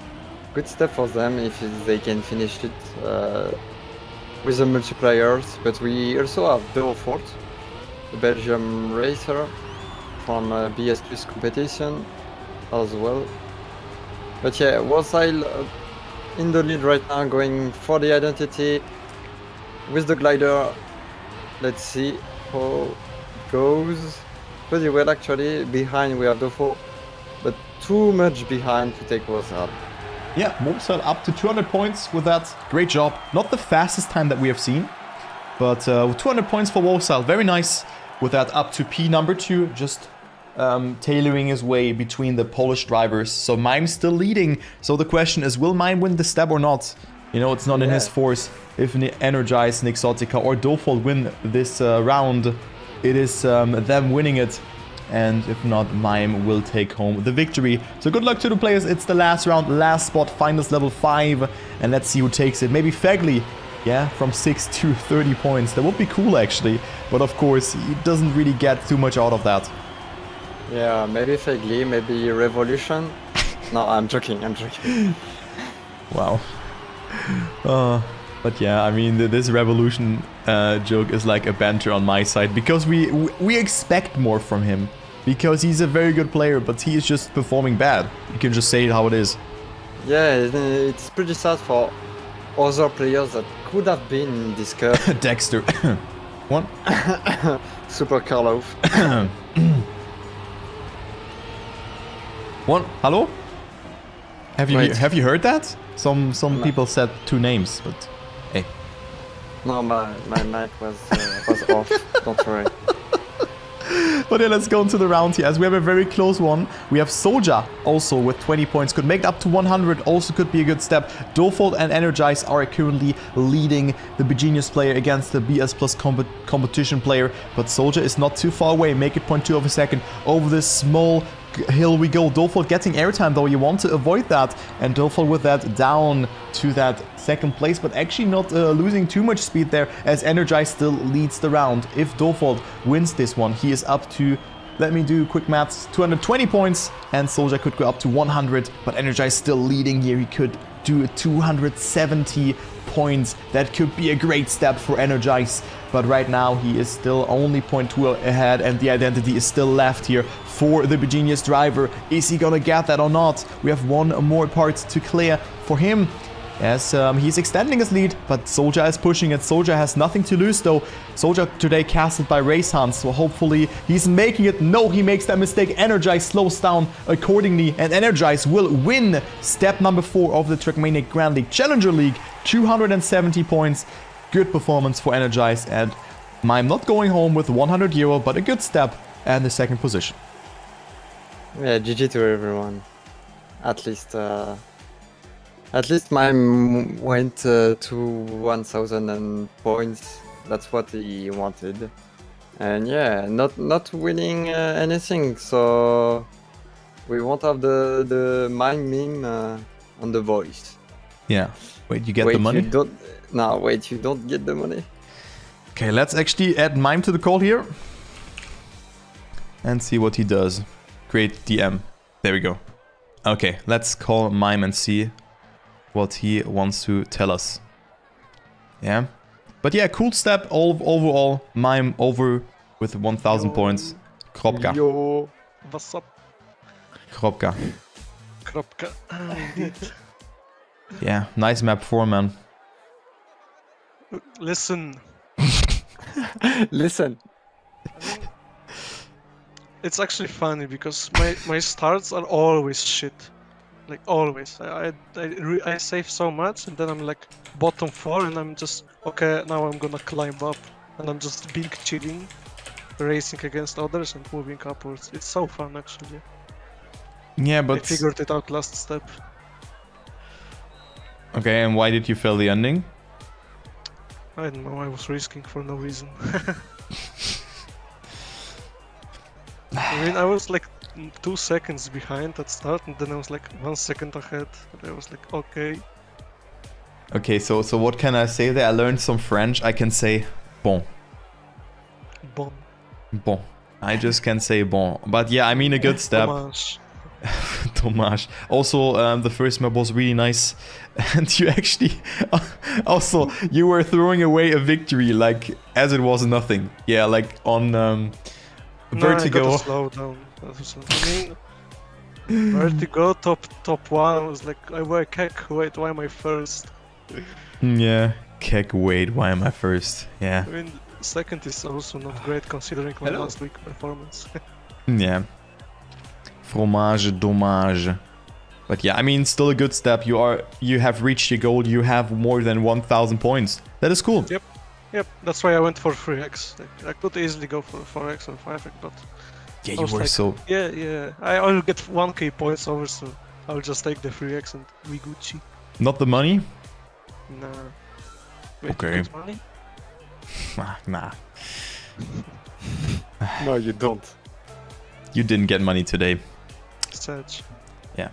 Good step for them if they can finish it with the multipliers. But we also have Beaufort, the Belgium racer from BS Plus competition as well. But yeah, Wosal in the lead right now, going for the identity with the glider. Let's see how it goes. Pretty well actually. Behind we have Beaufort, but too much behind to take Wosal. Yeah, Wosal up to 200 points with that. Great job. Not the fastest time that we have seen, but 200 points for Wosal. Very nice with that, up to P number 2. Just tailoring his way between the Polish drivers. So Mime's still leading. So the question is, will Mime win the step or not? You know, it's not in his force. If Energize, Exaltica or Dofold win this round, it is them winning it. And if not, Mime will take home the victory. So good luck to the players. It's the last round, last spot, finals level 5. And let's see who takes it. Maybe Fegli, yeah, from 6 to 30 points. That would be cool, actually. But of course, he doesn't really get too much out of that. Yeah, maybe Fegli, maybe Revolution. No, I'm joking, I'm joking. Wow. But yeah, I mean, this Revolution joke is like a banter on my side. Because we expect more from him. Because he's a very good player, but he is just performing bad. You can just say it how it is. Yeah, it's pretty sad for other players that could have been in this curve. Dexter. One. Super Karlov. One. Hello? Have you heard that? Some people said 2 names, but hey. No, my mic was off. Don't worry. But yeah, let's go into the round here, as we have a very close one. We have Soldier also with 20 points, could make it up to 100, also could be a good step. Dofold and Energize are currently leading the Begenius player against the BS Plus competition player, but Soldier is not too far away, make it 0.2 of a second over this small hill we go. Dofold getting airtime though, you want to avoid that, and Dofold with that down to that second place, but actually not losing too much speed there, as Energize still leads the round. If Dofold wins this one, he is up to, let me do quick maths, 220 points, and Soldier could go up to 100, but Energize still leading here. He could do 270 points. That could be a great step for Energize, but right now he is still only 0.2 ahead, and the identity is still left here for the Begenius driver. Is he gonna get that or not? We have one more part to clear for him, as he's extending his lead, but Soldier is pushing it. Soldier has nothing to lose though. Soldier today casted by Race Hunt, so hopefully he's making it. No, he makes that mistake. Energize slows down accordingly, and Energize will win step number 4 of the Trackmania Grandleague Challenger League. 270 points. Good performance for Energize, and Mime not going home with 100 euro, but a good step and the second position. Yeah, GG to everyone. At least Mime went to 1000 points. That's what he wanted. And yeah, not winning anything. So we won't have the Mime meme on the voice. Yeah. Wait, you get the money? Wait, you don't get the money? Okay, let's actually add Mime to the call here. And see what he does. Create DM. There we go. Okay, let's call Mime and see what he wants to tell us. Yeah. But yeah, cool step overall. Mime over with 1000 points. Kropka. Yo, what's up? Kropka. Kropka. Indeed. Yeah, nice map 4, man. Listen. Listen. It's actually funny because my starts are always shit. Like always. I save so much and then I'm like bottom 4 and I'm just okay, now I'm gonna climb up and I'm just being cheating, racing against others and moving upwards. It's so fun actually. Yeah, but I figured it out last step. Okay, and why did you fail the ending? I don't know, I was risking for no reason. I mean, I was like 2 seconds behind at start, and then I was like 1 second ahead. And I was like, okay. Okay, so what can I say there? I learned some French. I can say bon. Bon. Bon. I just can say bon. But yeah, I mean a good step. Dommage. Dommage. Also, the first map was really nice. And you actually... also, you were throwing away a victory, like, as it was nothing. Yeah, like on... Vertigo. No, I gotta slow down. I mean, Vertigo top 1. I was like, I wear Keck. Wait, why am I first? Yeah, Keck. Wait, why am I first? Yeah. I mean, second is also not great considering my last week performance. Yeah. Fromage, dommage. But yeah, I mean, still a good step. You have reached your goal. You have more than 1000 points. That is cool. Yep, that's why I went for 3x. Like, I could easily go for 4x or 5x, but Yeah, I you was were like, so... yeah. I'll get 1k points over, so I'll just take the 3x and we Gucci. Not the money? Nah. Wait, Okay. you get money? Nah. No, you don't. You didn't get money today. Such. Yeah.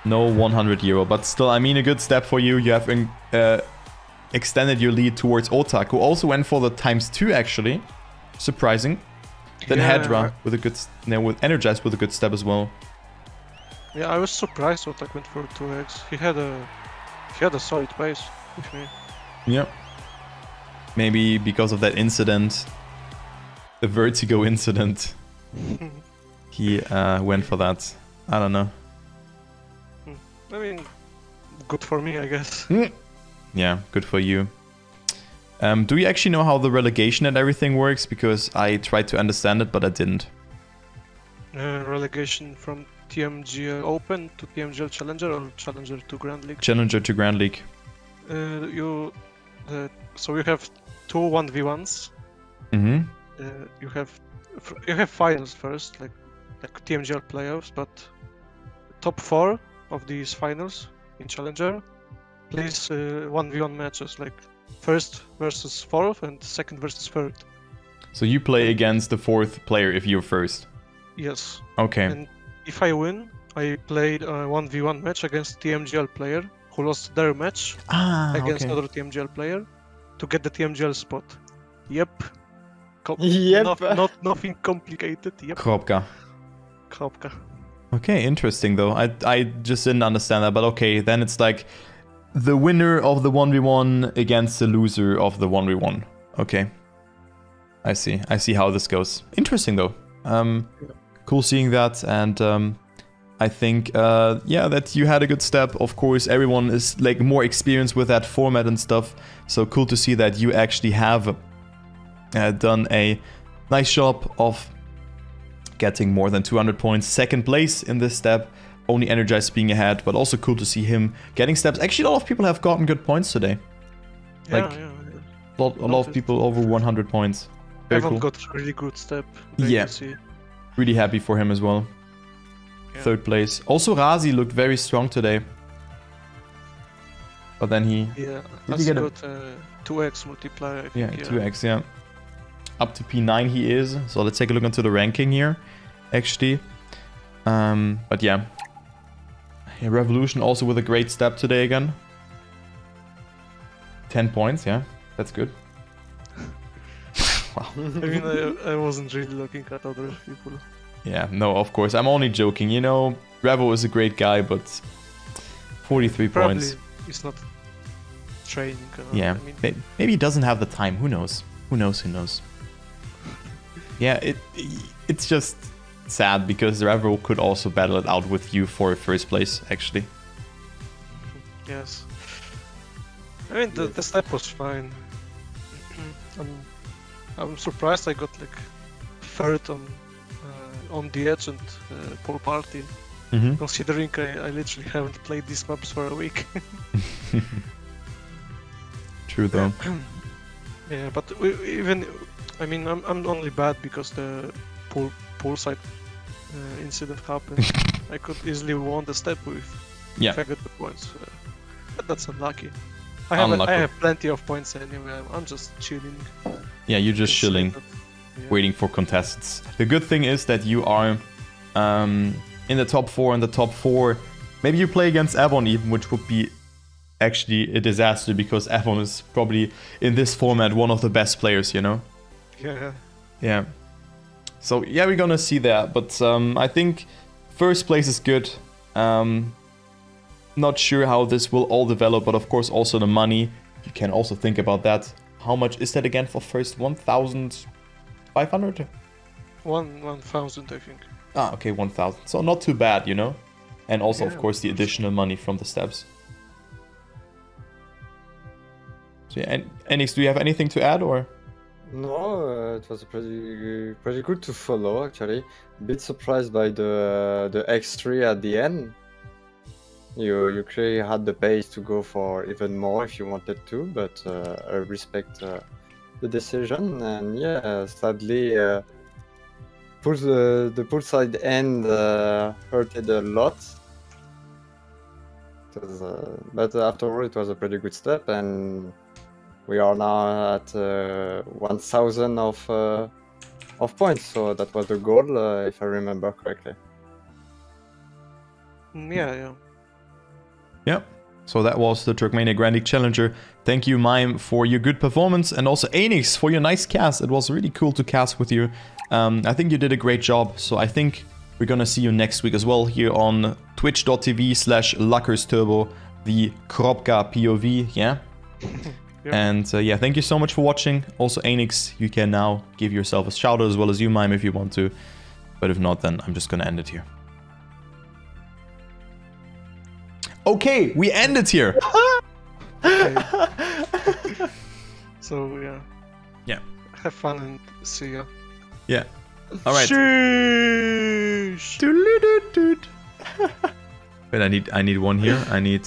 No 100 euro, but still, I mean, a good step for you. You have extended your lead towards Otak, who also went for the ×2 actually. Surprising. Then Yeah. Hedra with a good, with Energized with a good step as well. Yeah, I was surprised Otak went for 2x. He had a solid pace with me. Yeah. Maybe because of that incident, the vertigo incident, he went for that. I don't know. I mean, good for me, I guess. Yeah, good for you. Do you actually know how the relegation and everything works? Because I tried to understand it, but I didn't. Relegation from TMGL Open to TMGL Challenger or Challenger to Grand League? Challenger to Grand League. So you have two 1v1s. Mm-hmm. You have finals first, like TMGL playoffs, but top 4 of these finals in Challenger plays 1v1 matches, like first versus fourth and second versus third. So you play against the 4th player if you're first. Yes. Okay. And if I win, I played a 1v1 match against TMGL player who lost their match against okay. other TMGL player to get the TMGL spot. Yep. Yep. Nothing complicated. Yep. Kropka. Kropka. Okay, interesting though. I just didn't understand that, but okay, then it's like the winner of the 1v1 against the loser of the 1v1. Okay. I see how this goes. Interesting though. Cool seeing that, and I think yeah, that you had a good step. Of course, everyone is like more experienced with that format and stuff, so cool to see that you actually have done a nice job of getting more than 200 points. Second place in this step, only Energized being ahead, but also cool to see him getting steps. Actually, a lot of people have gotten good points today. Like, Yeah. a lot of people over 100 points. Very Evan cool. got a really good step. Yeah. See. Really happy for him as well. Yeah. Third place. Also, Razi looked very strong today. But then he... Yeah, Did he get a... got 2x multiplier, I think. Yeah, 2x, yeah. Up to P9 he is. So let's take a look into the ranking here, actually. But yeah. Revolution also with a great step today again. 10 points, yeah. That's good. Wow. I mean, I wasn't really looking at other people. Yeah, no, of course. I'm only joking. You know, Revo is a great guy, but 43 Probably points. he's not training. Yeah, I mean, maybe he doesn't have the time. Who knows? Who knows? Yeah, it's just sad because Revo could also battle it out with you for first place, actually. yes. I mean, the step was fine. I'm surprised I got like third on the edge and pool party. Mm-hmm. Considering I literally haven't played these maps for a week. True though. Yeah, but I mean, I'm only bad because the poolside incident happened. I could easily won the step if I got the points. But that's unlucky. I have plenty of points anyway. I'm just chilling. Yeah, you're just chilling, waiting for contests. The good thing is that you are in the top 4 and the top 4. Maybe you play against Avon even, which would be actually a disaster because Avon is probably in this format one of the best players, you know? Yeah. Yeah. So yeah, we're gonna see that, but I think first place is good. Not sure how this will all develop, but of course also the money. You can also think about that. How much is that again for first? 1,500? 1,000, I think. Ah, okay, 1,000. So not too bad, you know? And also, of course, the additional money from the steps. So yeah, Aynyx, do you have anything to add, or? No, it was pretty good to follow, actually. A bit surprised by the X3 at the end. You clearly had the pace to go for even more if you wanted to, but I respect the decision. And yeah, sadly, the poolside end hurted a lot. It was, but after all, it was a pretty good step, and we are now at 1,000 of points. So that was the goal, if I remember correctly. Yeah. Yeah. So that was the Trackmania Grandleague Challenger. Thank you, Mime, for your good performance, and also Aynyx for your nice cast. It was really cool to cast with you. I think you did a great job. So I think we're gonna see you next week as well here on twitch.tv/LuckersTurbo, the Kropka POV. Yeah. Yep. And yeah, thank you so much for watching. Also, Aynyx, you can now give yourself a shout out as well as you, Mime, if you want to. But if not, then I'm just gonna end it here. Okay, we end it here. Okay. So yeah. Yeah. Have fun and see ya. Yeah. All right. Sheesh. Wait, I need one here. I need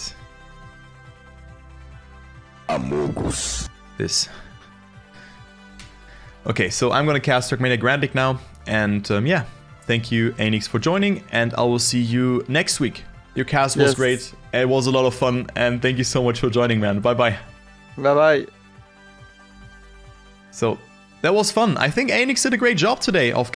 this. Okay, so I'm gonna cast Trackmania Grandleague now, and yeah, thank you, Aynyx, for joining, and I will see you next week. Your cast was great. It was a lot of fun, and thank you so much for joining, man. Bye bye. Bye bye. So that was fun. I think Aynyx did a great job today of